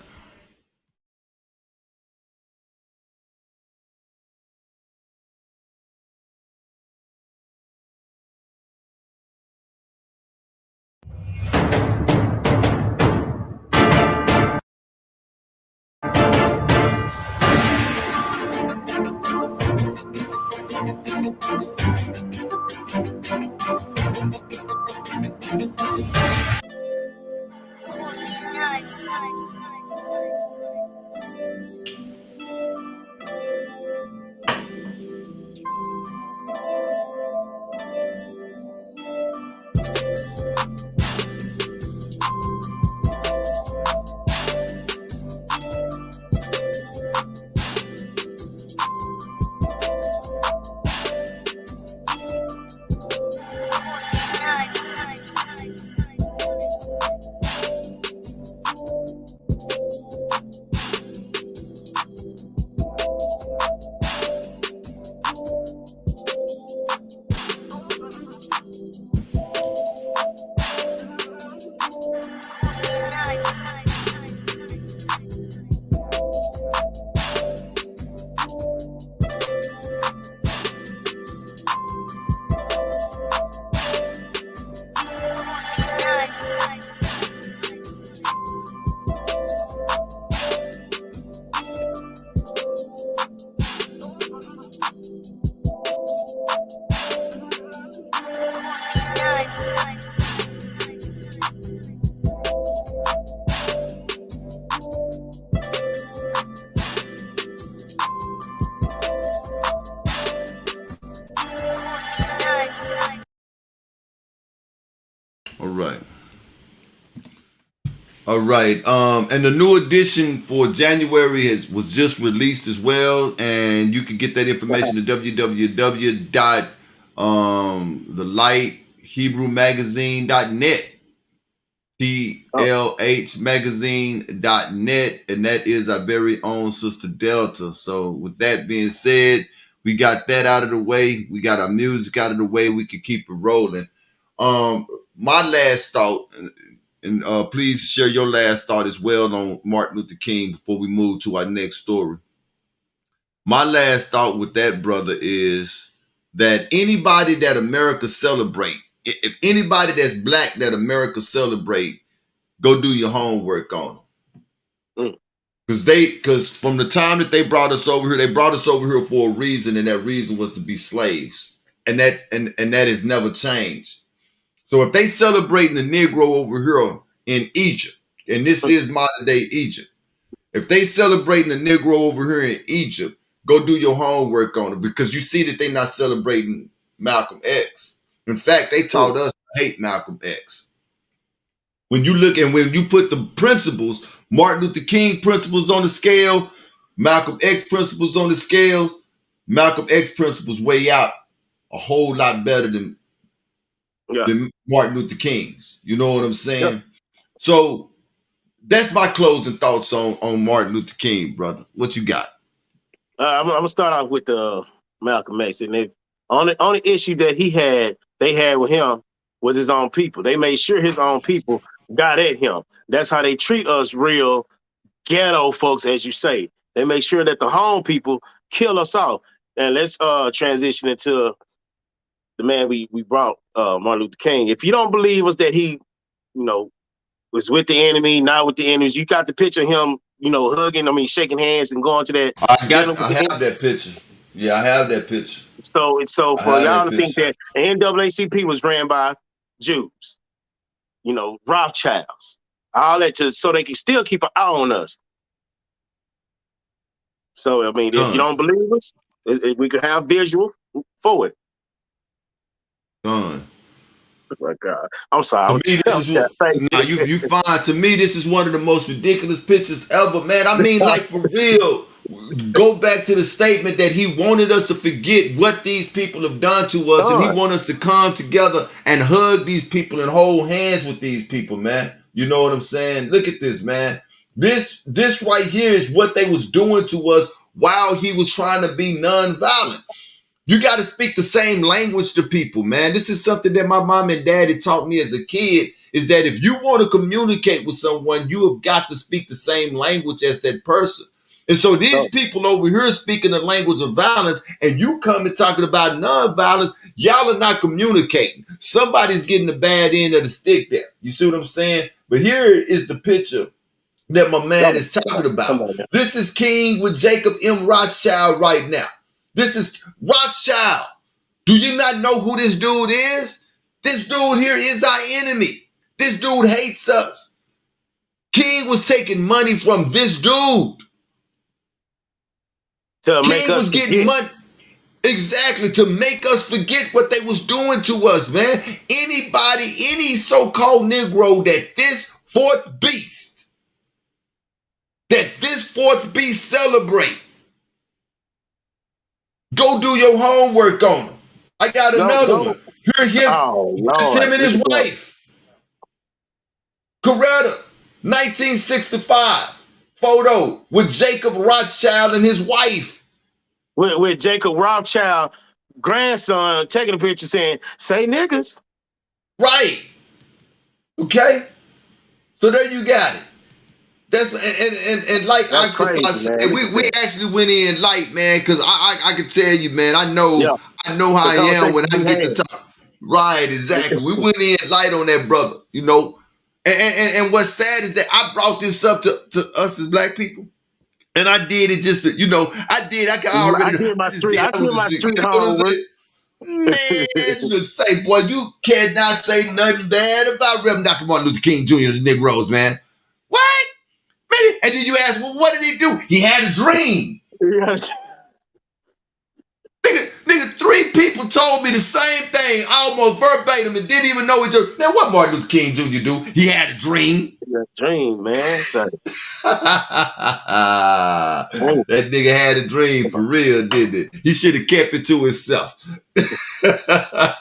All right. And the new edition for January was just released as well, and you can get that information at www.thelighthebrewmagazine.net. TLHmagazine.net, and that is our very own Sister Delta. So with that being said, we got that out of the way. We got our music out of the way. We can keep it rolling. My last thought, and please share your last thought as well on Martin Luther King before we move to our next story. My last thought with that, brother, is that anybody that America celebrate, if anybody that's black that America celebrate, go do your homework on them. Because from the time that they brought us over here, they brought us over here for a reason, and that reason was to be slaves. And that has never changed. So if they celebrating the Negro over here in Egypt, and this is modern day Egypt, if they celebrating the Negro over here in Egypt, go do your homework on it, because you see that they're not celebrating Malcolm X. In fact, they taught us to hate Malcolm X. When you look and when you put the principles, Martin Luther King principles on the scale, Malcolm X principles on the scales, Malcolm X principles weigh out a whole lot better than Martin Luther King's. You know what I'm saying? Yep. So that's my closing thoughts on Martin Luther King, brother. What you got? I'm gonna start off with Malcolm X, and the only issue that they had with him was his own people. They made sure his own people got at him. That's how they treat us real ghetto folks, as you say. They make sure that the home people kill us off. And let's transition into the man we brought, Martin Luther King. If you don't believe us that he, was with the enemy, not with the enemies, you got the picture of him, hugging, shaking hands and going to that dinner with I the have that picture. Yeah, I have that picture. So I for have y'all that to think picture. that the NAACP was ran by Jews, Rothschilds, all that so they can still keep an eye on us. So, if you don't believe us, we can have visual for it. Done. Oh my God. I'm sorry. To me, this is what. Now you find. To me, this is one of the most ridiculous pictures ever, man. I mean, like for real. Go back to the statement that he wanted us to forget what these people have done to us, and he want us to come together and hug these people and hold hands with these people, man. You know what I'm saying? Look at this, man. This right here is what they was doing to us while he was trying to be nonviolent. You got to speak the same language to people, man. This is something that my mom and daddy taught me as a kid, is that if you want to communicate with someone, you have got to speak the same language as that person. And so these people over here speaking the language of violence, and you come and talking about nonviolence, y'all are not communicating. Somebody's getting the bad end of the stick there. You see what I'm saying? But here is the picture that my man is talking about. This is King with Jacob M. Rothschild right now. This is Rothschild. Do you not know who this dude is? This dude here is our enemy. This dude hates us. King was taking money from this dude. King was getting money. Exactly, to make us forget what they was doing to us, man. Anybody, any so-called Negro that this fourth beast celebrate, go do your homework on him. I got another one. Hear him. It's him and his wife. Coretta, 1965 photo with Jacob Rothschild and his wife. With Jacob Rothschild grandson taking a picture saying, "Say niggas." Right. Okay. So there you got it. That's and like I said, we actually went in light, man, because I can tell you, man, I know how I am when I get to talk. Right, exactly. We went in light on that brother, And what's sad is that I brought this up to us as black people. And I did it just to, I did my street homework. Man, look, say, boy, you cannot say nothing bad about Reverend Dr. Martin Luther King Jr. and the Negroes, man. What? And then you ask, well, what did he do? He had a dream. Nigga, 3 people told me the same thing, almost verbatim, and didn't even know each other. Now, what Martin Luther King Jr. do? He had a dream. A dream, man. That nigga had a dream for real, didn't it? He should have kept it to himself.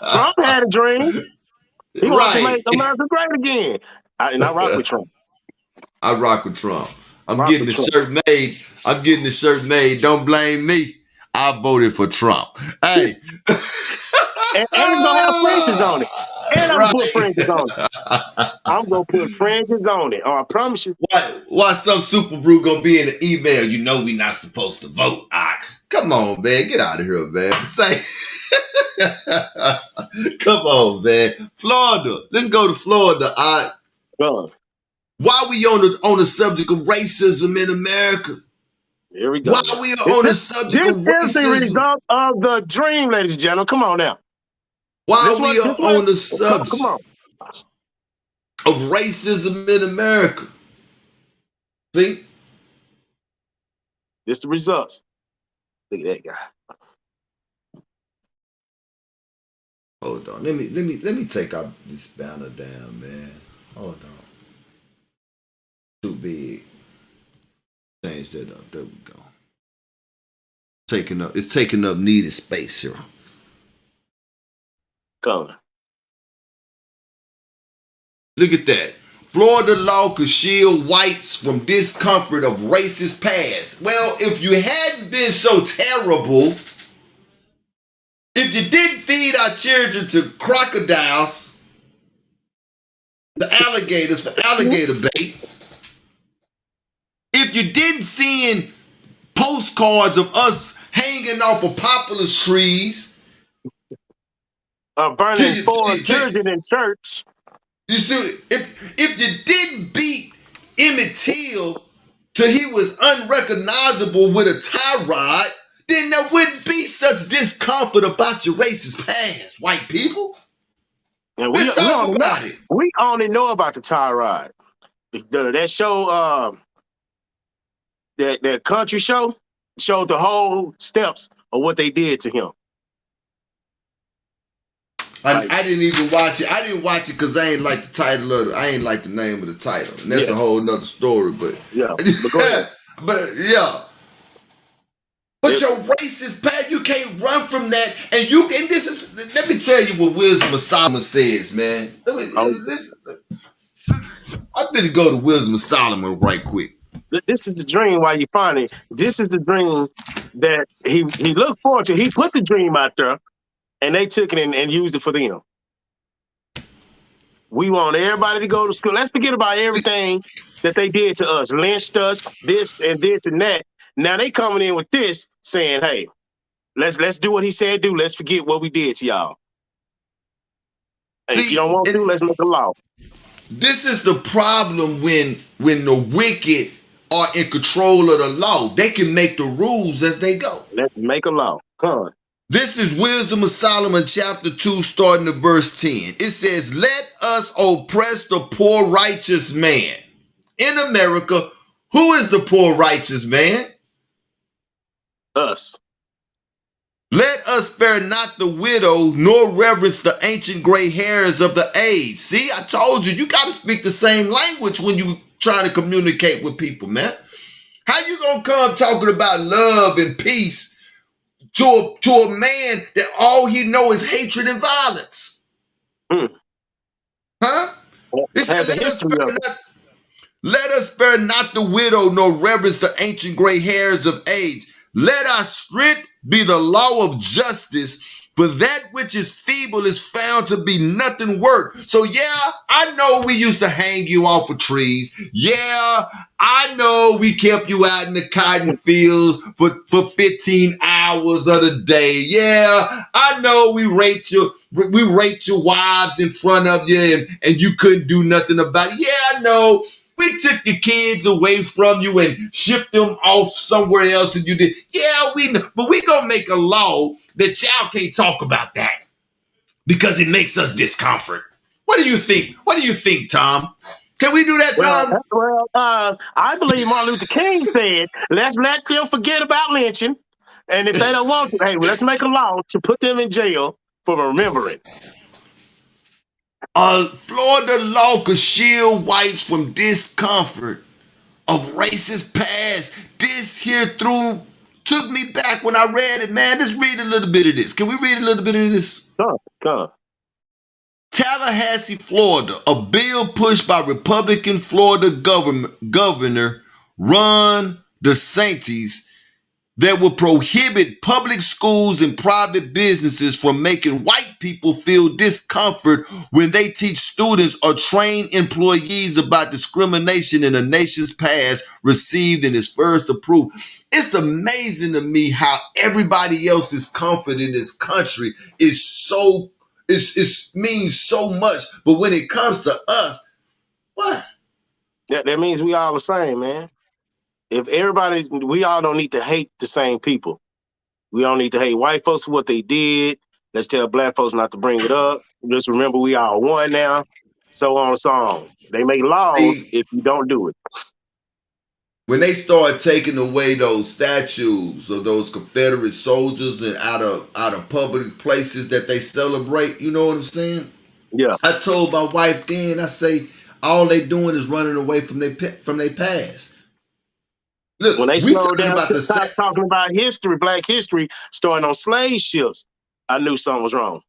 Trump had a dream. He wants to make America great again. And I rock with Trump. I rock with Trump. I'm getting the shirt made. I'm getting the shirt made. Don't blame me. I voted for Trump. Hey. and it's gonna have fringes on it. And I'm gonna put fringes on it. I'm gonna put fringes on it. I promise you. Why some super brew gonna be in the email? You know we not supposed to vote. Come on, man. Get out of here, man. Say, come on, man. Florida. Let's go to Florida. Why we on the subject of racism in America? Here we go. Why we are on the subject of racism? This is the result of the dream, ladies and gentlemen. Come on now. Why we are on the subject of racism in America? See? This the results. Look at that guy. Hold on. Let me take out this banner down, man. Hold on. Too big. Change that up. There we go. It's taking up needed space here. Come on. Look at that. Florida law could shield whites from discomfort of racist past. Well, if you hadn't been so terrible, if you didn't feed our children to crocodiles, the alligators for alligator bait, if you didn't send postcards of us hanging off of poplar trees Burning 4 children in church. You see, if you didn't beat Emmett Till till he was unrecognizable with a tie rod, then there wouldn't be such discomfort about your racist past, white people. And let's talk about it. We only know about the tie rod. That show, that country show, showed the whole steps of what they did to him. I didn't even watch it. I didn't watch it because I ain't like the title of it. I ain't like the name of the title. And that's a whole nother story. But yeah, but go ahead. But yeah. But your racist past, you can't run from that. And this is, let me tell you what Wisdom of Solomon says, man. I'm gonna go to Wisdom of Solomon right quick. This is the dream while you find it. This is the dream that he looked forward to. He put the dream out there, and they took it and used it for them. We want everybody to go to school. Let's forget about everything that they did to us, lynched us, this and that. Now they coming in with this, saying, "Hey, let's do what he said do. Let's forget what we did to y'all. Hey, if you don't want to, let's make a law." This is the problem when the wicked are in control of the law. They can make the rules as they go. Let's make a law. Come on. This is Wisdom of Solomon chapter 2 starting at verse 10. It says, "Let us oppress the poor righteous man." In America, who is the poor righteous man? Us. "Let us spare not the widow, nor reverence the ancient gray hairs of the age." See, I told you, you got to speak the same language when you trying to communicate with people, man. How you gonna come talking about love and peace to a man that all he know is hatred and violence? Huh? It said, let us spare not the widow, nor reverence the ancient gray hairs of age. Let our strength be the law of justice, for that which is feeble is found to be nothing worth. So yeah, I know we used to hang you off of trees. Yeah, I know we kept you out in the cotton fields for 15 hours of the day. Yeah, I know we raped your wives in front of you and you couldn't do nothing about it. Yeah, I know. We took your kids away from you and shipped them off somewhere else and you did. Yeah, we know. But we gonna make a law that y'all can't talk about that because it makes us discomfort. What do you think? What do you think, Tom? Can we do that, Tom? Well, I believe Martin Luther King said, let's let them forget about lynching. And if they don't want to, hey, let's make a law to put them in jail for remembering. Florida law could shield whites from discomfort of racist past. This here took me back when I read it, man. Let's read a little bit of this. Can we read a little bit of this? Come. Tallahassee, Florida. A bill pushed by Republican Florida Governor Ron DeSantis that will prohibit public schools and private businesses from making white people feel discomfort when they teach students or train employees about discrimination in the nation's past, received in its first approval. It's amazing to me how everybody else's comfort in this country is means so much, but when it comes to us, what? That means we all the same, man. If we all don't need to hate the same people. We don't need to hate white folks for what they did. Let's tell black folks not to bring it up. Just remember we all one now. So on, so on. They make laws if you don't do it. When they start taking away those statues of those Confederate soldiers and out of public places that they celebrate, you know what I'm saying? Yeah. I told my wife then, I say, all they doing is running away from their past. Look, when they slowed down, stop talking about history, black history, starting on slave ships, I knew something was wrong.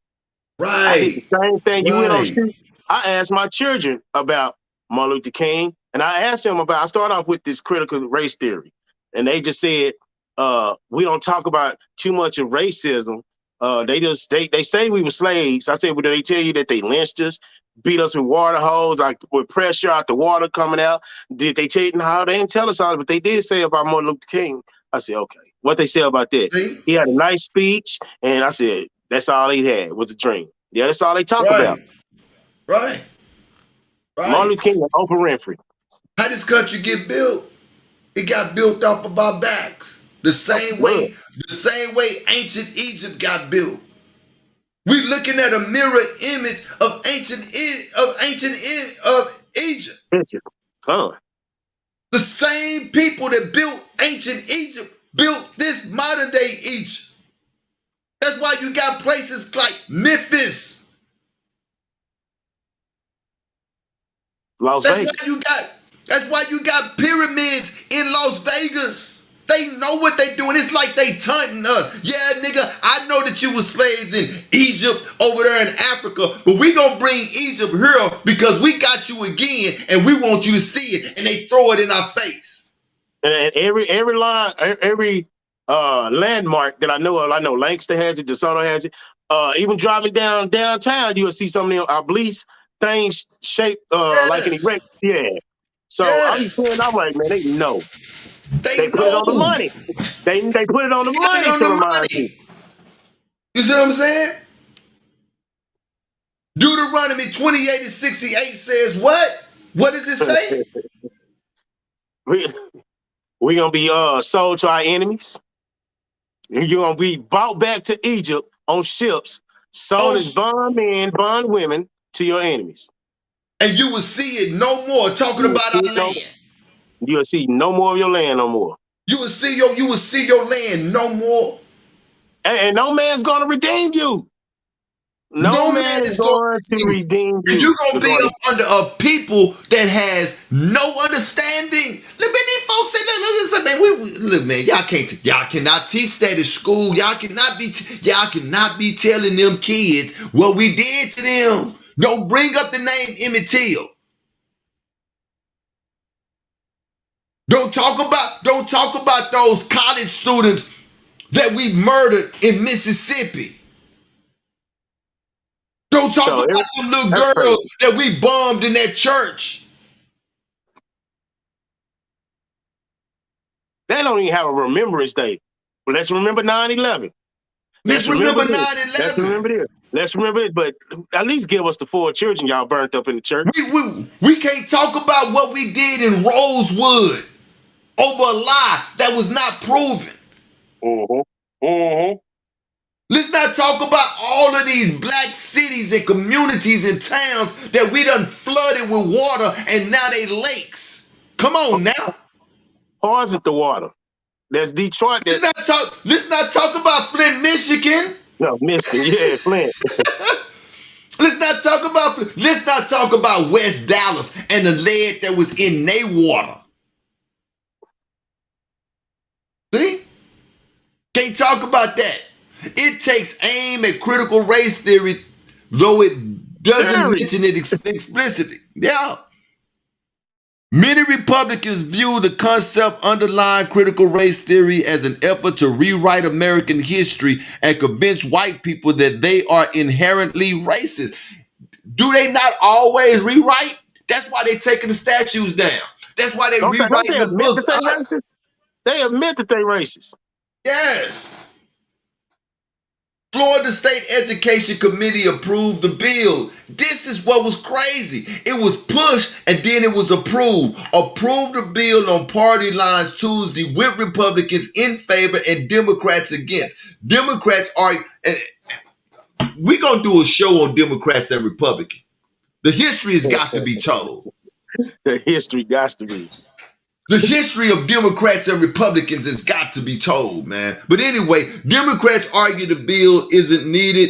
Right. I did the same thing. You went on street. I asked my children about Martin Luther King, and I asked them I started off with this critical race theory, and they just said, we don't talk about too much of racism. They say we were slaves. I said, well, did they tell you that they lynched us, beat us with water hose, like with pressure out the water coming out? Did they tell you? No, they didn't tell us all, but they did say about Martin Luther King. I said, okay. What they say about that? He had a nice speech, and I said, that's all he had was a dream. Yeah, that's all they talk Right, about. right, Martin right. Luther King and Oprah Winfrey. How this country get built? It got built off of our backs. Oh, blood. The same way ancient Egypt got built. We looking at a mirror image of of Egypt. Picture. Gone. The same people that built ancient Egypt built this modern day Egypt. That's why you got places like Memphis. Las That's why Vegas. you got that's why you got pyramids in Las Vegas. They know what they doing. It's like they taunting us. Yeah, nigga, I know that you was slaves in Egypt over there in Africa, but we gonna bring Egypt here because we got you again and we want you to see it, and they throw it in our face. And every line, every landmark that I know of, I know Langston has it, DeSoto has it. Even driving downtown, you'll see some of them obelisk things shaped like an Yes, erect. Yeah. So I be yes. saying, I'm like, man, they know. They They put it on the know. money. They put it on the They got it money on to the remind you. money. You see what I'm saying? Deuteronomy 28:68 says what? What does it say? we gonna be sold to our enemies. You're gonna be brought back to Egypt on ships, sold Oh, as bond men, bond women to your enemies. and you will see it no more. Talking You will about see our no, land. you'll see no more of your land no more. You will see your land no more. And no man's gonna redeem you. No No man man is is going going to to you. redeem And you. you're gonna be up under a people that has no understanding. Look, man, these folks say, look, man, look, man, y'all cannot teach that at school. Y'all cannot be telling them kids what we did to them. Don't bring up the name Emmett Till. Don't talk about those college students that we murdered in Mississippi. Don't talk So about them little that's girls crazy. that we bombed in that church. They don't even have a remembrance day. But let's remember 9/11. Let's Let's remember remember this. Let's 9/11. remember this. Let's remember it. But at least give us the 4 children y'all burnt up in the church. We can't talk about what we did in Rosewood over a lie that was not proven. Let's not talk about all of these black cities and communities and towns that we done flooded with water and now they lakes. Come on now. Poison the water. There's Detroit. Let's not talk about Flint, Michigan. No, Michigan. Yeah, Flint. Let's not talk about West Dallas and the lead that was in their water. See? Can't talk about that. It takes aim at critical race theory, though it doesn't mention it explicitly. Yeah. Many Republicans view the concept underlying critical race theory as an effort to rewrite American history and convince white people that they are inherently racist. Do they not always rewrite? That's why they're taking the statues down. That's why they're rewriting the books. They admit that they racist. Yes. Florida State Education Committee approved the bill. This is what was crazy. It was pushed and then it was approved. Approved the bill on party lines Tuesday with Republicans in favor and Democrats against. Democrats are, we're going to do a show on Democrats and Republicans. The history has got to be told. The history got to be. The history of Democrats and Republicans has got to be told, man. But anyway, Democrats argue the bill isn't needed.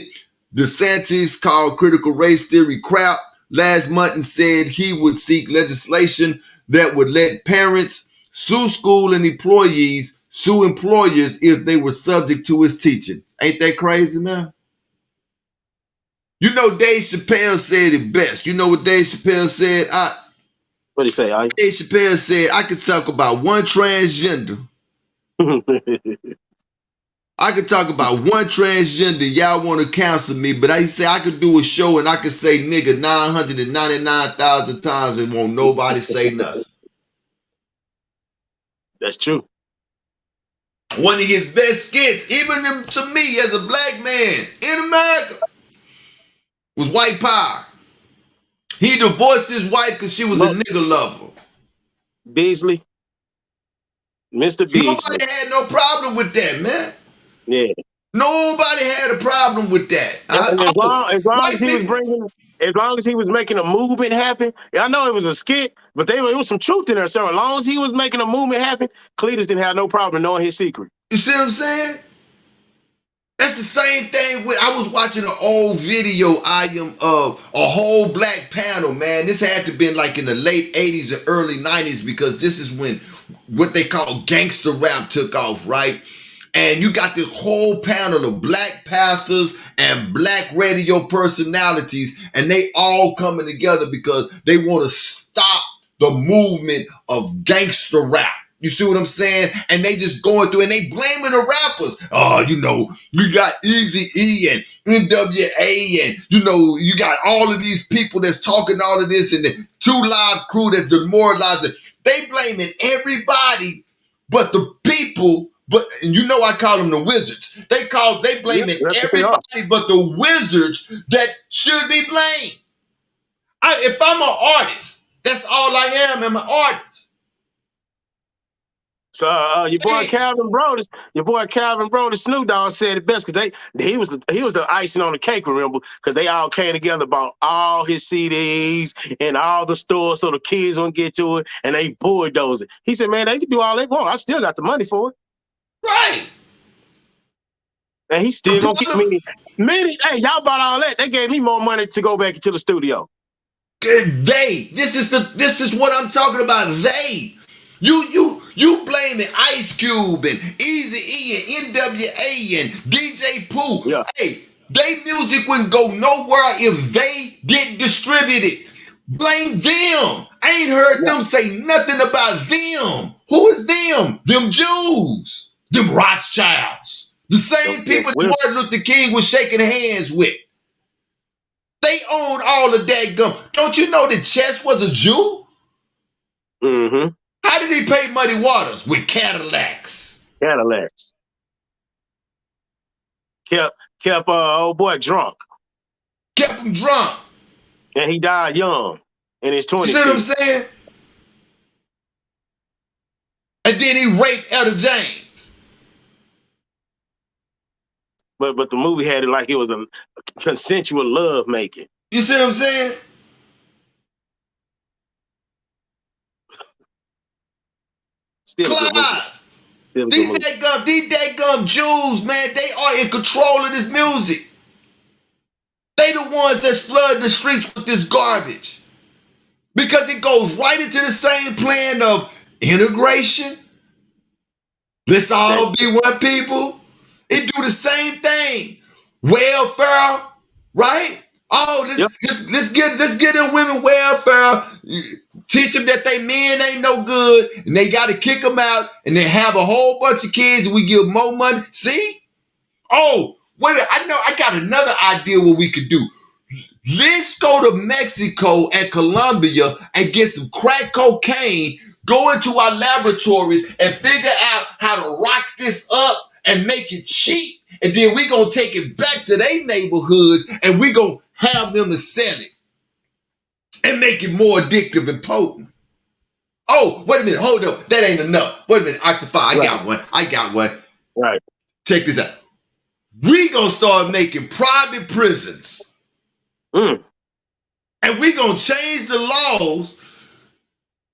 DeSantis called critical race theory crap last month and said he would seek legislation that would let parents sue school and employees sue employers if they were subject to his teaching. Ain't that crazy, man? You know, Dave Chappelle said it best. You know what Dave Chappelle said? What did he say? Dave Chappelle said, I could talk about one transgender. I could talk about one transgender. Y'all want to counsel me, but I say I could do a show and I could say nigga 999,000 times and won't nobody say nothing. That's true. One of his best skits, even to me as a black man in America. Was white power. He divorced his wife because she was a nigga lover. Beasley. Mr. Beasley. Nobody had no problem with that, man. Yeah. Nobody had a problem with that. And as long as he was making a movement happen, I know it was a skit, but it was some truth in there. So as long as he was making a movement happen, Cletus didn't have no problem knowing his secret. You see what I'm saying? That's the same thing with, I was watching an old video of a whole black panel, man. This had to have been like in the late 80s and early 90s, because this is when what they call gangster rap took off, right? And you got this whole panel of black pastors and black radio personalities, and they all coming together because they want to stop the movement of gangster rap. You see what I'm saying? And they just going through and they blaming the rappers. Oh, you know, you got Eazy-E and NWA, and you know, you got all of these people that's talking all of this, and the 2 Live crew that's demoralizing. They blaming everybody but the people. But and you know I call them the wizards. They blaming everybody but the wizards that should be blamed. If I'm an artist, that's all I am. I'm an artist. So your boy Calvin Brodus, Snoop Dogg said it best, because he was the icing on the cake, remember? Because they all came together, bought all his CDs and all the stores so the kids won't get to it, and they bulldozed it. He said, man, they can do all they want. I still got the money for it. Right. And he still gonna get me. Hey, y'all bought all that. They gave me more money to go back into the studio. This is what I'm talking about. You blaming Ice Cube and Eazy-E and NWA and DJ Pooh. Yeah. Hey, they music wouldn't go nowhere if they didn't distribute it. Blame them. I ain't heard them say nothing about them. Who is them? Them Jews. Them Rothschilds. The same people that Martin Luther King was shaking hands with. They own all of that gum. Don't you know that Chess was a Jew? Mm-hmm. How did he pay Muddy Waters? With Cadillacs. Kept old boy drunk. Kept him drunk. And he died young in his 20s. You see what I'm saying? And then he raped Etta James. But the movie had it like it was a consensual love making. You see what I'm saying? Clive. These daggum Jews, man, they are in control of this music. They the ones that's flooding the streets with this garbage. Because it goes right into the same plan of integration. Let's all be one people. It do the same thing. Welfare, right? Let's get them women welfare. Teach them that they men ain't no good, and they got to kick them out, and then have a whole bunch of kids, and we give more money. See? Oh, wait, I got another idea what we could do. Let's go to Mexico and Colombia and get some crack cocaine, go into our laboratories and figure out how to rock this up and make it cheap, and then we gonna take it back to their neighborhoods, and we gonna have them to sell it and make it more addictive and potent. Oh, wait a minute, hold up. That ain't enough. Wait a minute, Oxify, I got one. Right. Check this out. We gonna start making private prisons. And we gonna change the laws.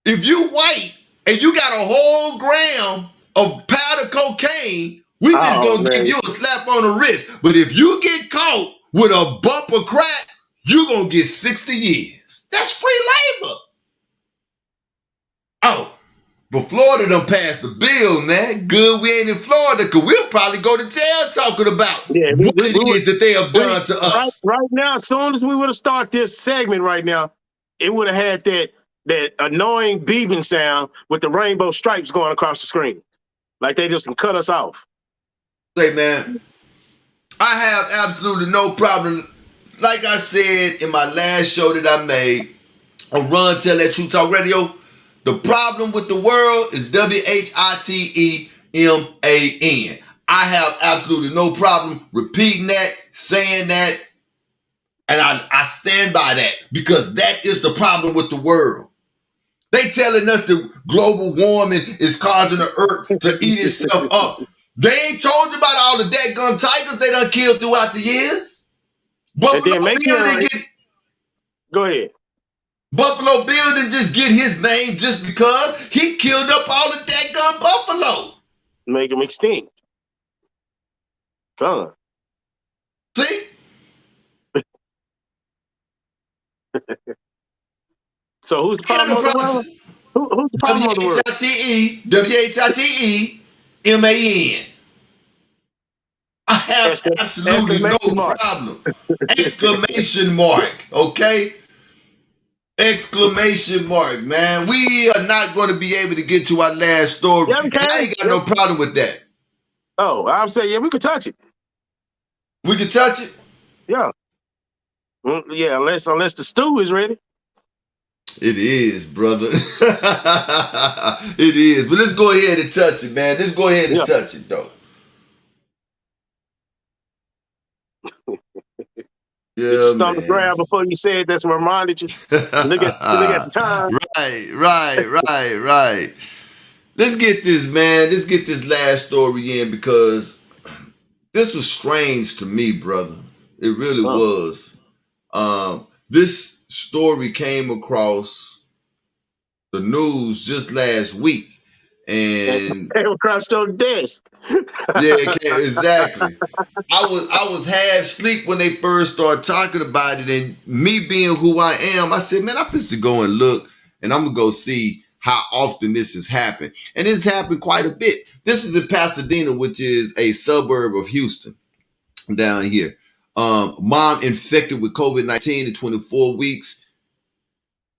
If you white and you got a whole gram of powder cocaine, we just gonna give you a slap on the wrist. But if you get caught with a bump of crack, you gonna get 60 years. That's free labor. Oh, but Florida done passed the bill, man. Good we ain't in Florida, because we'll probably go to jail talking about what it is that they have done to us. Right now, as soon as we would have started this segment right now, it would have had that annoying beeping sound with the rainbow stripes going across the screen. Like they just cut us off. Say, man, I have absolutely no problem. Like I said in my last show that I made on Run Tell That True Talk Radio, the problem with the world is WHITEMAN. I have absolutely no problem repeating that, saying that, And I stand by that because that is the problem with the world. They telling us that global warming is causing the earth to eat itself up. They ain't told you about all the daggum tigers they done killed throughout the years. Buffalo Bill didn't get. Go ahead. Buffalo Bill didn't just get his name just because he killed up all the daggum buffalo. Make them extinct. Come on. See? So who's the problem of the world? Who's the problem of the world? WHITEMAN. I have absolutely no problem. Exclamation mark. Okay? Exclamation mark, man. We are not going to be able to get to our last story. Yeah, I ain't got no problem with that. Oh, I'm saying, yeah, we could touch it. We can touch it? Yeah. Yeah, unless the stew is ready. It is, brother. It is. But let's go ahead and touch it, man. Let's go ahead and touch it, though. Yeah, did you start to grab before you said that's what reminded you? Look at the time. Right. Let's get this, man. Let's get this last story in because this was strange to me, brother. It really was. This story came across the news just last week. And came across your desk. Yeah, exactly. I was half asleep when they first started talking about it, and me being who I am, I said, man, I'm supposed to go and look, and I'm gonna go see how often this has happened. And it's happened quite a bit. This is in Pasadena, which is a suburb of Houston, down here. Mom infected with COVID-19 at 24 weeks,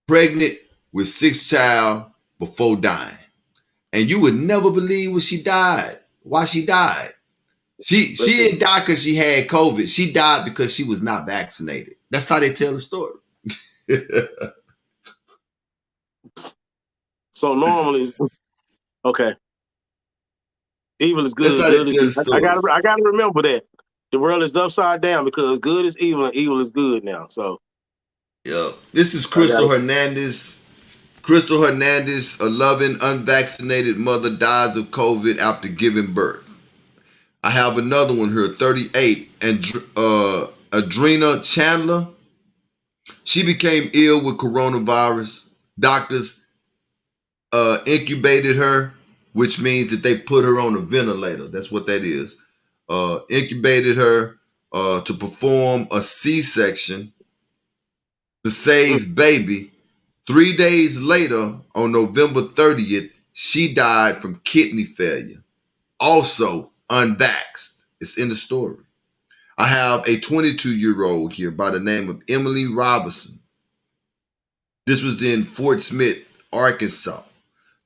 pregnant with 6th child before dying. And you would never believe why she died. She didn't die because she had COVID. She died because she was not vaccinated. That's how they tell the story. So normally, okay. Evil is good. That's how they tell the story. I gotta remember that. The world is upside down because good is evil and evil is good now. So yeah. This is Crystal Hernandez. Crystal Hernandez, a loving, unvaccinated mother, dies of COVID after giving birth. I have another one here, 38, and Adrena Chandler. She became ill with coronavirus. Doctors incubated her, which means that they put her on a ventilator. That's what that is. Incubated her to perform a C-section to save baby. 3 days later, on November 30th, she died from kidney failure. Also unvaxxed. It's in the story. I have a 22-year-old here by the name of Emily Robinson. This was in Fort Smith, Arkansas.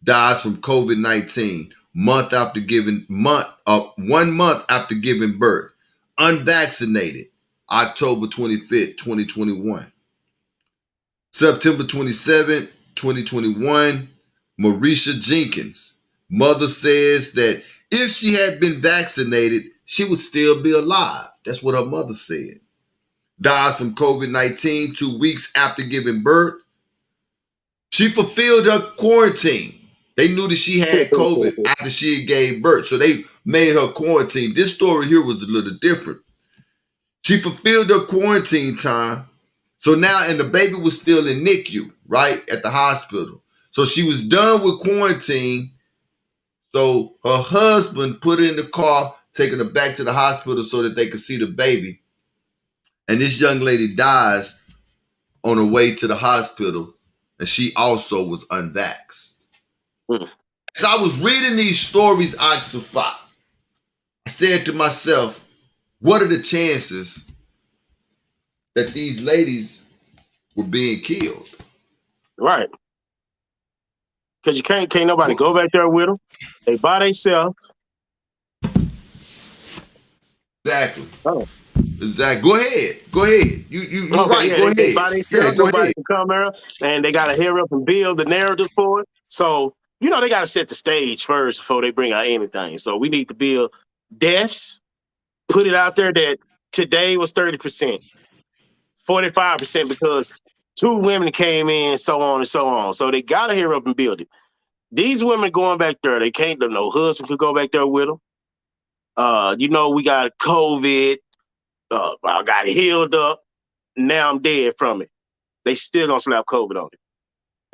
Dies from COVID-19 1 month after giving birth. Unvaccinated, October 25th, 2021. September 27th, 2021, Marisha Jenkins. Mother says that if she had been vaccinated, she would still be alive. That's what her mother said. Dies from COVID-19 2 weeks after giving birth. She fulfilled her quarantine. They knew that she had COVID after she gave birth, so they made her quarantine. This story here was a little different. She fulfilled her quarantine time. So now, and the baby was still in NICU, right, at the hospital. So she was done with quarantine. So her husband put her in the car, taking her back to the hospital so that they could see the baby. And this young lady dies on her way to the hospital, and she also was unvaxxed. As I was reading these stories, I said to myself, what are the chances that these ladies were being killed? Right. Because you can't nobody go back there with them. They by themselves. Exactly. Oh. Exactly. Go ahead. You okay, right. Yeah, go ahead. They by themselves. Nobody can come there, and they got to hurry up and build the narrative for it. So they got to set the stage first before they bring out anything. So we need to build deaths, put it out there that today was 30%. 45% because 2 women came in, so on and so on. So they got to hurry up and build it. These women going back there, they can't. No husband could go back there with them. We got COVID. I got healed up. Now I'm dead from it. They still gonna slap COVID on it.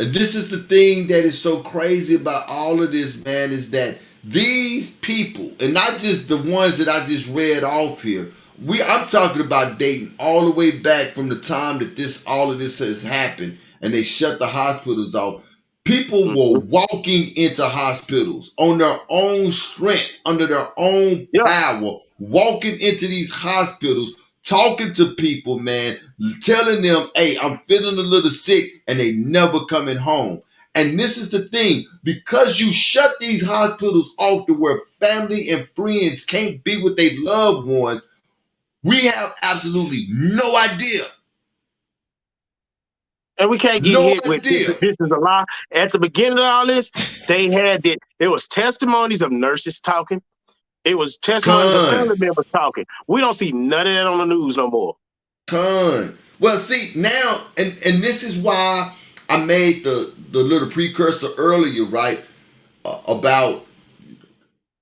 And this is the thing that is so crazy about all of this, man, is that these people, and not just the ones that I just read off here, I'm talking about dating all the way back from the time that all of this has happened, and they shut the hospitals off. People were walking into hospitals on their own strength, under their own power, walking into these hospitals, talking to people, man, telling them, hey, I'm feeling a little sick, and they never coming home. And this is the thing, because you shut these hospitals off to where family and friends can't be with their loved ones, we have absolutely no idea. And we can't get hit with this is a lie. At the beginning of all this, they had it. It was testimonies of nurses talking. It was testimonies of family members talking. We don't see none of that on the news no more. Well, see, now, and this is why I made the little precursor earlier, right? About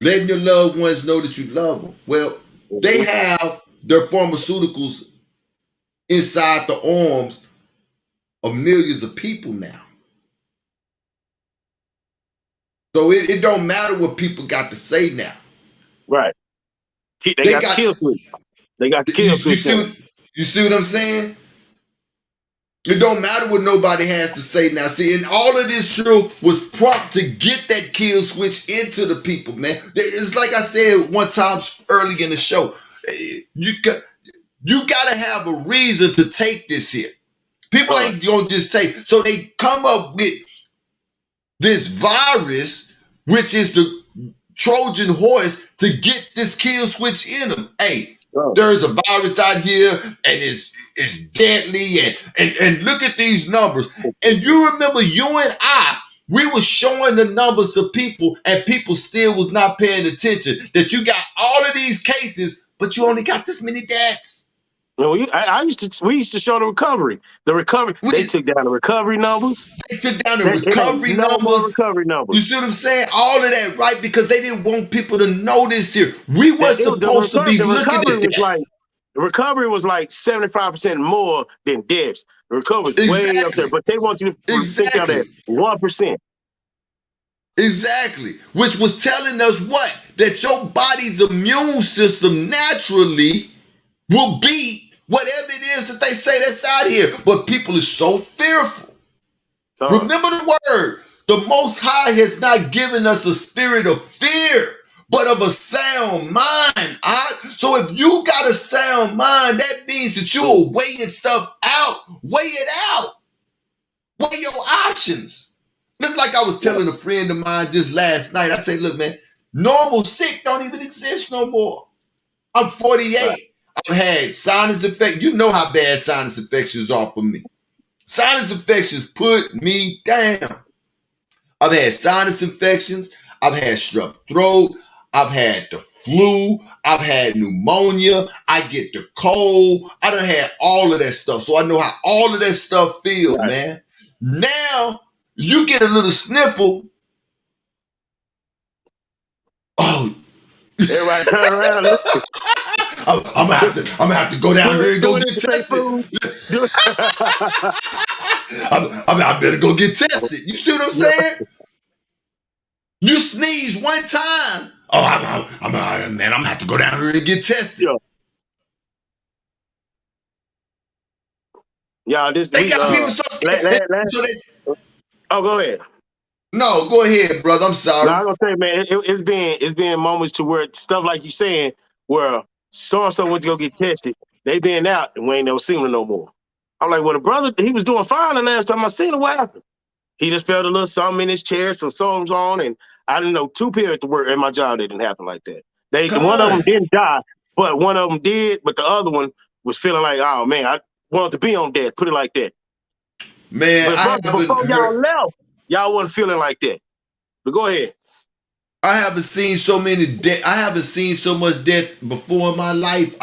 letting your loved ones know that you love them. Well, they have their pharmaceuticals inside the arms of millions of people now. So it don't matter what people got to say now. Right. They got the kill switch. They got the kill switch. You see what I'm saying? It don't matter what nobody has to say now. See, and all of this was prompt to get that kill switch into the people, man. It's like I said one time early in the show. You got to have a reason to take this here. People ain't gonna just take. So they come up with this virus, which is the Trojan horse to get this kill switch in them. Hey, there's a virus out here, and it's deadly, and look at these numbers. And you remember, you and I, we were showing the numbers to people, and people still was not paying attention. That you got all of these cases, but you only got this many deaths. We used to show the recovery. They took down the recovery numbers. They took down the recovery numbers. You see what I'm saying? All of that, right? Because they didn't want people to know this here. We weren't supposed to be looking at that. The recovery was like 75% more than deaths. The recovery was way up there, but they want you to think of that 1%. Exactly. Which was telling us what? That your body's immune system naturally will be whatever it is that they say that's out here. But people are so fearful. Remember the word. The Most High has not given us a spirit of fear, but of a sound mind. So if you got a sound mind, that means that you are weighing stuff out. Weigh it out. Weigh your options. It's like I was telling a friend of mine just last night. I said, look, man, normal sick don't even exist no more. I'm 48. Right. I've had sinus infections. You know how bad sinus infections are for me. Sinus infections put me down. I've had sinus infections. I've had strep throat. I've had the flu. I've had pneumonia. I get the cold. I done had all of that stuff. So I know how all of that stuff feels, man. Now, you get a little sniffle. Oh. Everybody turn around. I'm gonna have to go down here and go get tested. I better go get tested. You see what I'm saying? You sneeze one time. Oh, I'm gonna have to go down here and get tested. Yeah, they got people so scared. Go ahead. No, go ahead, brother. I'm sorry. No, I'm gonna say, man, it's been moments to where stuff like you saying, where so and so went to go get tested. They been out and we ain't never seen them no more. I'm like, well, the brother, he was doing fine the last time I seen him. What happened? He just felt a little something in his chest, some songs on, and I didn't know 2 periods to work at my job. That didn't happen like that. One of them didn't die, but one of them did. But the other one was feeling like, oh man, I wanted to be on death. Put it like that. Man, before y'all left, y'all wasn't feeling like that. But go ahead. I haven't seen so many death. I haven't seen so much death before in my life.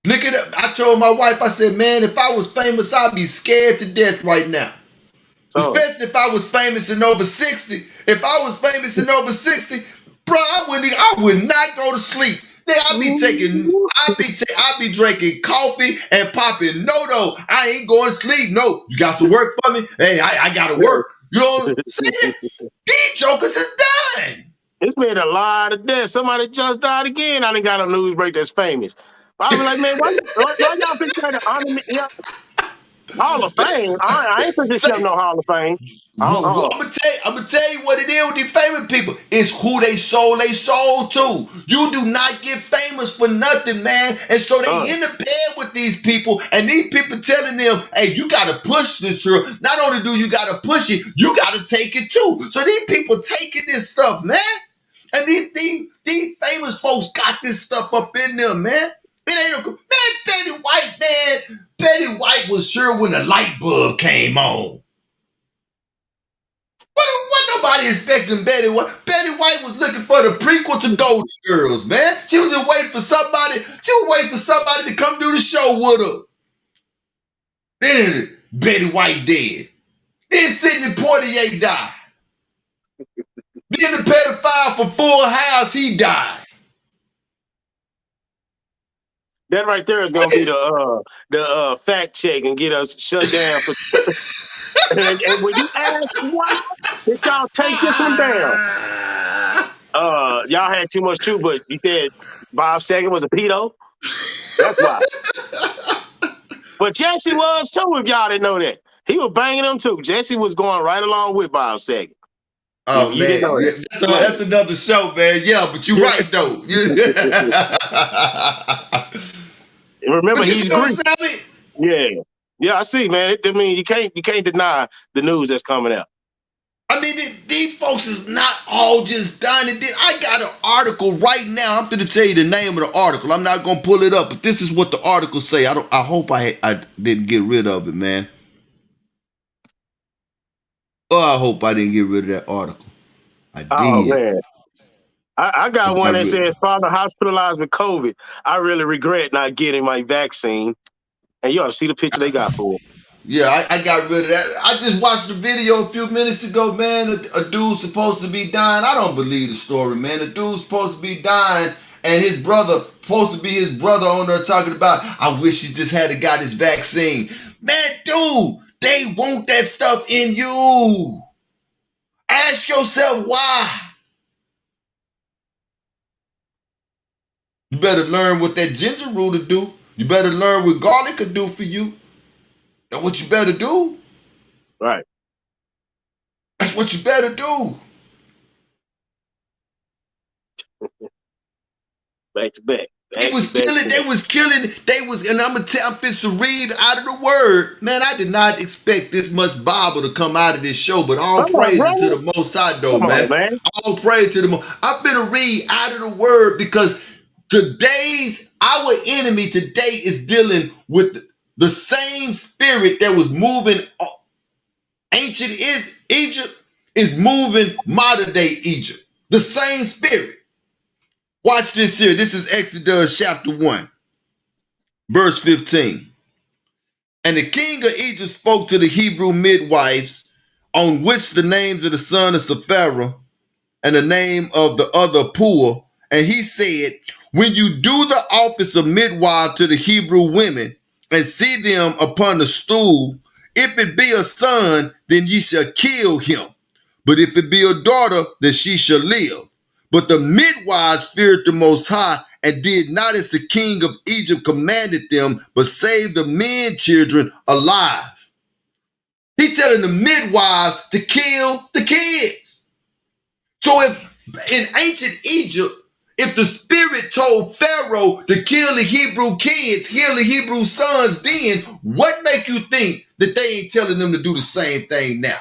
Look at I told my wife, I said, man, if I was famous, I'd be scared to death right now. Especially if I was famous in over 60. If I was famous in over 60, bro, I would not go to sleep. I'd be drinking coffee and popping no. I ain't going to sleep. No, you got some work for me? Hey, I got to work. You know what I'm saying? These jokers is done. It's made a lot of deaths. Somebody just died again. I didn't got a news break that's famous. I was like, man, why y'all think trying to honor me? Yeah. Hall of Fame. I ain't put this shit no Hall of Fame. I'm gonna tell you what it is with these famous people. It's who they sold their soul to. You do not get famous for nothing, man. And so they in the bed with these people, and these people telling them, hey, you gotta push this here. Not only do you gotta push it, you gotta take it too. So these people taking this stuff, man. And these famous folks got this stuff up in them, man. It ain't no man. Betty White was sure when the light bulb came on. What nobody expecting Betty White? Betty White was looking for the prequel to Golden Girls, man. She was just waiting for somebody. She was waiting for somebody to come do the show with her. Then Betty White dead. Then Sidney Poitier died. Then the pedophile for Full House, he died. That right there is gonna be the fact check and get us shut down. And when you ask why did y'all take this one down, y'all had too much too. But you said Bob Saget was a pedo. That's why. But Jesse was too. If y'all didn't know that, he was banging them too. Jesse was going right along with Bob Saget. Oh you man, that's another show, man. Yeah, but you're right though. Remember, he's Greek. Yeah, I see, man. I mean, you can't deny the news that's coming out. I mean, these folks is not all just dying. I got an article right now. I'm going to tell you the name of the article. I'm not going to pull it up, but this is what the article say. I hope I didn't get rid of it, man. Oh, I hope I didn't get rid of that article. I did. Oh man. I got one that says, father hospitalized with COVID. I really regret not getting my vaccine. And you ought to see the picture they got for it. Yeah, I got rid of that. I just watched the video a few minutes ago, man. A dude's supposed to be dying. I don't believe the story, man. The dude's supposed to be dying, and his brother, supposed to be his brother on there talking about, I wish he just had got his vaccine. Man, dude, they want that stuff in you. Ask yourself why. You better learn what that ginger root will do. You better learn what garlic could do for you. That's what you better do. Right. That's what you better do. Back to back. They was killing, and I'm fit to read out of the word. Man, I did not expect this much Bible to come out of this show, but all praises to the Most High, though, man. All praise to the Most. I'm finna read out of the word because our enemy today is dealing with the same spirit that was moving ancient Egypt is moving modern day Egypt. The same spirit. Watch this here. This is Exodus chapter 1, verse 15. And the king of Egypt spoke to the Hebrew midwives, on which the names of the son of Pharaoh and the name of the other Puah. And he said, when you do the office of midwife to the Hebrew women and see them upon the stool, if it be a son, then ye shall kill him. But if it be a daughter, then she shall live. But the midwives feared the Most High and did not as the king of Egypt commanded them, but saved the men children alive. He telling the midwives to kill the kids. So if in ancient Egypt, if the spirit told Pharaoh to kill the Hebrew kids, kill the Hebrew sons, then what make you think that they ain't telling them to do the same thing now?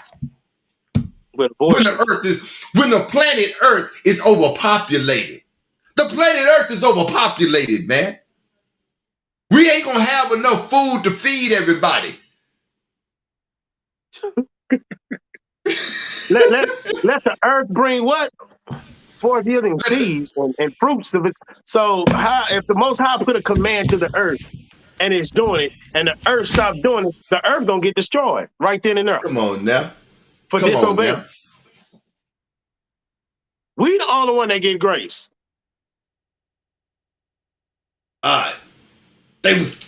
When the planet Earth is overpopulated. The planet Earth is overpopulated, man. We ain't gonna have enough food to feed everybody. let the earth bring what? Forth yielding seeds and fruits of it. So how if the Most High put a command to the earth and it's doing it, and the earth stops doing it, the earth gonna get destroyed right then and there Come on now. for Come on disobeying. now. We the only one that get grace. All right.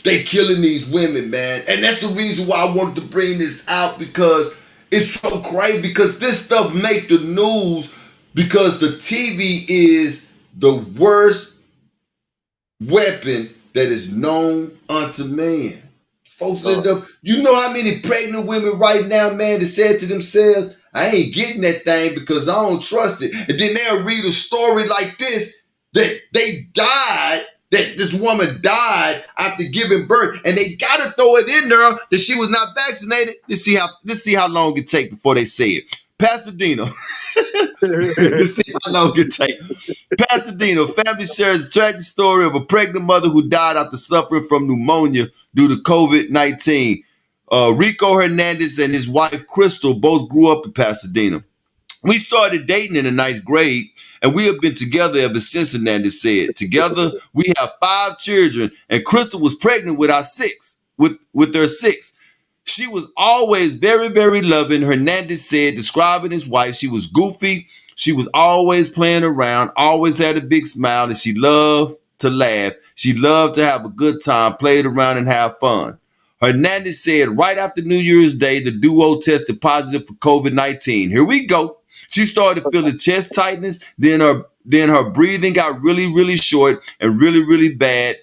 They killing these women, man. And that's the reason why I wanted to bring this out, because it's so crazy, because this stuff make the news because the TV is the worst weapon that is known unto man. Folks, you know how many pregnant women right now, man, that said to themselves, I ain't getting that thing because I don't trust it. And then they'll read a story like this, that they died, that this woman died after giving birth, and they gotta throw it in there that she was not vaccinated. Let's see how long it take before they say it. Pasadena. Let's see how long it take. Pasadena, family shares a tragic story of a pregnant mother who died after suffering from pneumonia due to COVID-19. Rico Hernandez and his wife, Crystal, both grew up in Pasadena. We started dating in the 9th grade, and we have been together ever since, Hernandez said. Together, we have 5 children, and Crystal was pregnant with our 6, with their 6. She was always very, very loving, Hernandez said, describing his wife. She was goofy. She was always playing around, always had a big smile, and she loved to laugh. She loved to have a good time, played around, and have fun. Hernandez said right after New Year's Day, the duo tested positive for COVID-19. Here we go. She started feeling chest tightness. Then her breathing got really, really short and really, really bad,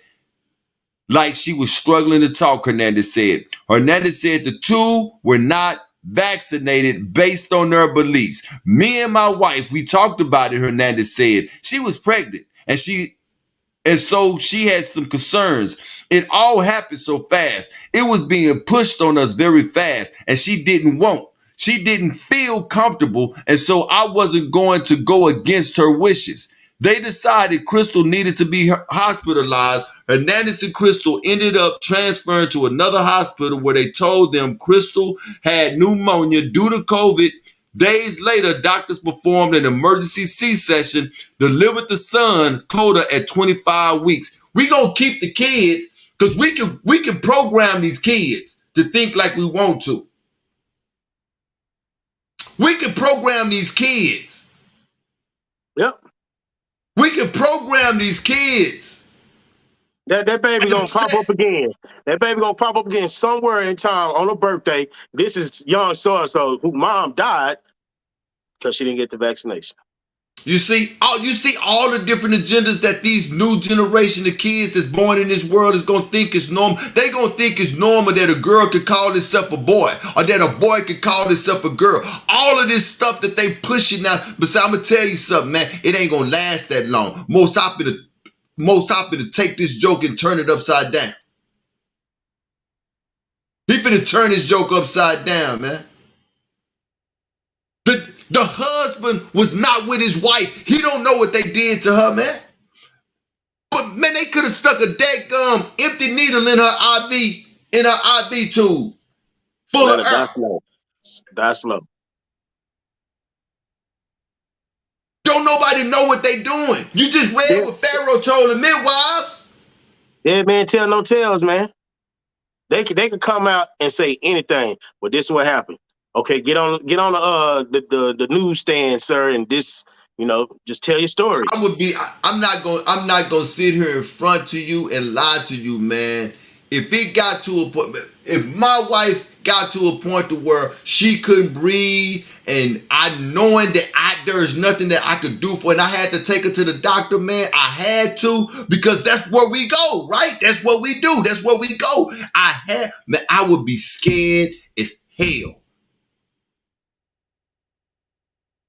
like she was struggling to talk, Hernandez said. Hernandez said the two were not vaccinated based on their beliefs. Me and my wife, we talked about it, Hernandez said. She was pregnant, and so she had some concerns. It all happened so fast. It was being pushed on us very fast, and she didn't want. She didn't feel comfortable, and so I wasn't going to go against her wishes. They decided Crystal needed to be hospitalized. Hernandez and Crystal ended up transferring to another hospital where they told them Crystal had pneumonia due to COVID. Days later, doctors performed an emergency C-section, delivered the son, Coda, at 25 weeks. We gonna keep the kids because we can program these kids to think like we want to. We can program these kids. Yep. We can program these kids. That baby gonna pop up again. That baby gonna pop up again somewhere in time on her birthday. This is young so-and-so whose mom died because she didn't get the vaccination. You see all the different agendas that these new generation of kids that's born in this world is gonna think is normal. They gonna think it's normal that a girl could call herself a boy, or that a boy could call himself a girl. All of this stuff that they pushing now. But I'm gonna tell you something, man. It ain't gonna last that long. Most often to take this joke and turn it upside down. He finna turn his joke upside down, man. The husband was not with his wife. He don't know what they did to her, man. But man, they could have stuck a dadgum empty needle in her IV tube full of air. That's low. Don't nobody know what they doing. You just read what Pharaoh told the midwives. Yeah, man, tell no tales, man. They could come out and say anything, but this is what happened. Okay, get on the newsstand, sir, and this, just tell your story. I'm not gonna sit here in front to you and lie to you, man. If it got to a point, if my wife got to a point to where she couldn't breathe, and knowing that there's nothing that I could do for her, and I had to take her to the doctor, man, I had to, because that's where we go, right? That's what we do. That's where we go. I would be scared as hell.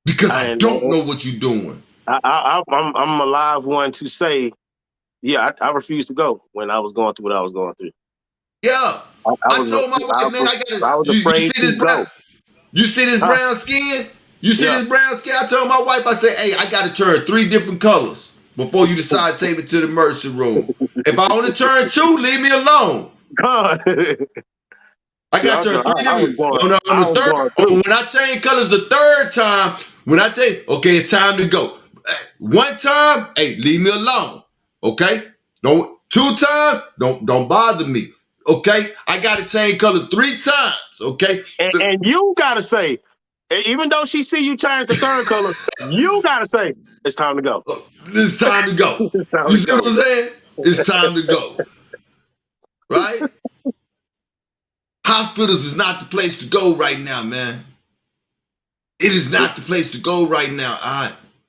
Because I don't know what you're doing. I'm a live one to say, yeah, I refused to go when I was going through what I was going through. Yeah. I told my wife, man, you see this brown? You see this brown skin? You see this brown skin? I told my wife, I said, hey, I got to turn 3 different colors before you decide to take me to the emergency room. If I only turn 2, leave me alone. I got to turn 3 different. On the third, when I change colors the 3rd time, when I tell you, okay, it's time to go. 1 time, hey, leave me alone. Okay? Don't 2 times, don't bother me. Okay, I got to change color 3 times. Okay, and you gotta say, even though she see you change the third color, you gotta say it's time to go. It's time to go. Time You to see go. what I'm saying? It's time to go. Right? Hospitals is not the place to go right now, man. It is not the place to go right now.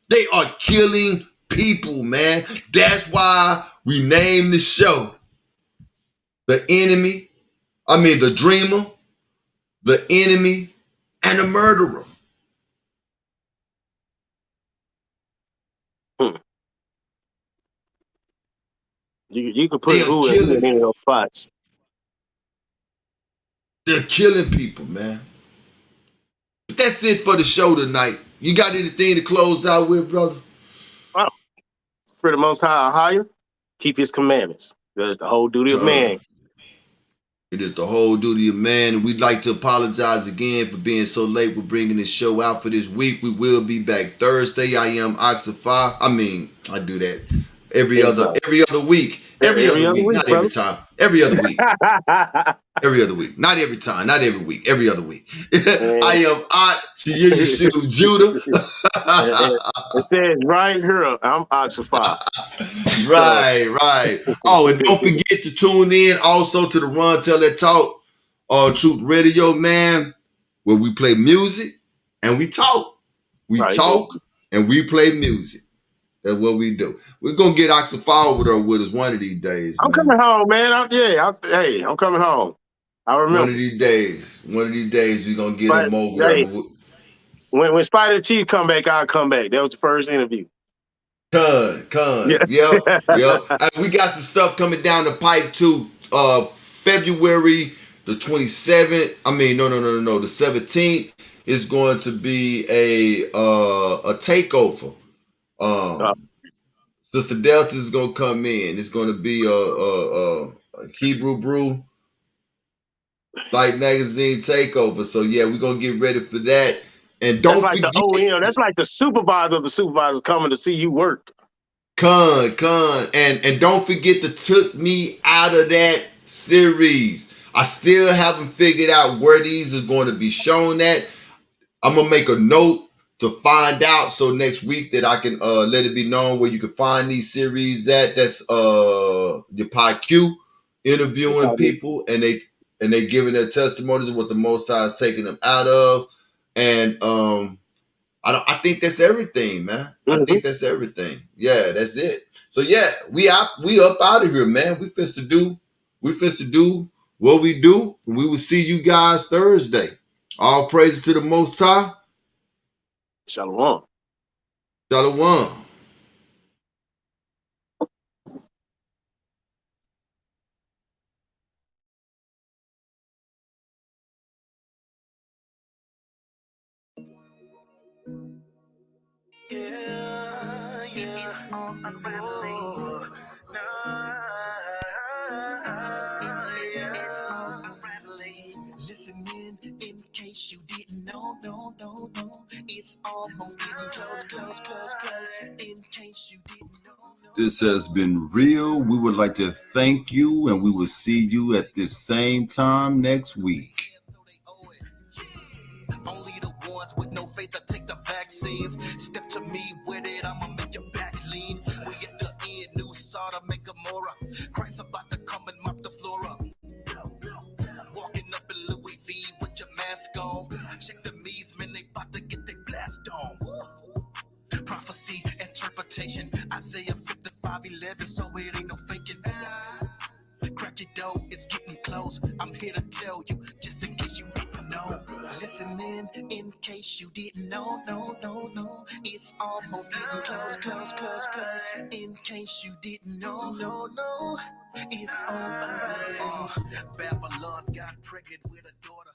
They are killing people, man. That's why we named the show The Enemy. I mean, The Dreamer, The Enemy, and The Murderer. You could put They are who in killing. any of those spots. They're killing people, man. But that's it for the show tonight. You got anything to close out with, brother? Oh, for the Most High, higher, keep His commandments. That's the whole duty of man. It is the whole duty of man, and we'd like to apologize again for being so late with bringing this show out for this week. We will be back Thursday. I am Oxify. I mean, I do that every other week. Every other week, not every time. Every other week. Every other week. Not every time, not every week. Every other week. I am Yeshu Judah. It says right here, I'm Oxify. Right. Oh, and don't forget to tune in also to the Run Tell That Talk Truth Radio, man, where we play music and we talk. We talk and we play music. That's what we do. We're gonna get Oxify over there with us one of these days. I'm coming home, man. I'm coming home. I remember. One of these days, we're gonna get him over there. When Spider Chief come back, I'll come back. That was the first interview. Yep. And we got some stuff coming down the pipe too. February the 27th. I mean, no. The 17th is going to be a takeover. Sister Delta is gonna come in. It's gonna be a Hebrew Brew Light Magazine takeover. So yeah, we're gonna get ready for that. And don't forget, the OEM. That's like the supervisor of the supervisors coming to see you work. Con. And don't forget to took me out of that series. I still haven't figured out where these are going to be shown at. I'm gonna make a note to find out so next week that I can let it be known where you can find these series at. That's your PodQ interviewing people and they giving their testimonies of what the Most High is taking them out of. And I think that's everything, man. I think that's everything. Yeah, that's it. So yeah, we up out of here, man. We finna to do what we do, and we will see you guys Thursday. All praises to the Most High. Shalom. Shalom. It's all unraveling. It's all unraveling. Listen in case you didn't know, no. It's almost getting close. In case you didn't know. This has been real. We would like to thank you, and we will see you at this same time next week. Only the ones with no faith that take the vaccines. Step to me with it, I'ma make your back lean. We at the end, new saw to make a more up. Christ about to come and mop the floor up. Walking up in Louis V with your mask on. Check the me's, man, they about to get their blast on. Prophecy, interpretation, Isaiah 55:11, so it ain't no faking. Crack your dough, it's getting close. I'm here to tell you, just in case you didn't know. Listen in case you didn't know, no. It's almost getting close. In case you didn't know, no. It's all unraveling. Babylon got pregnant with a daughter.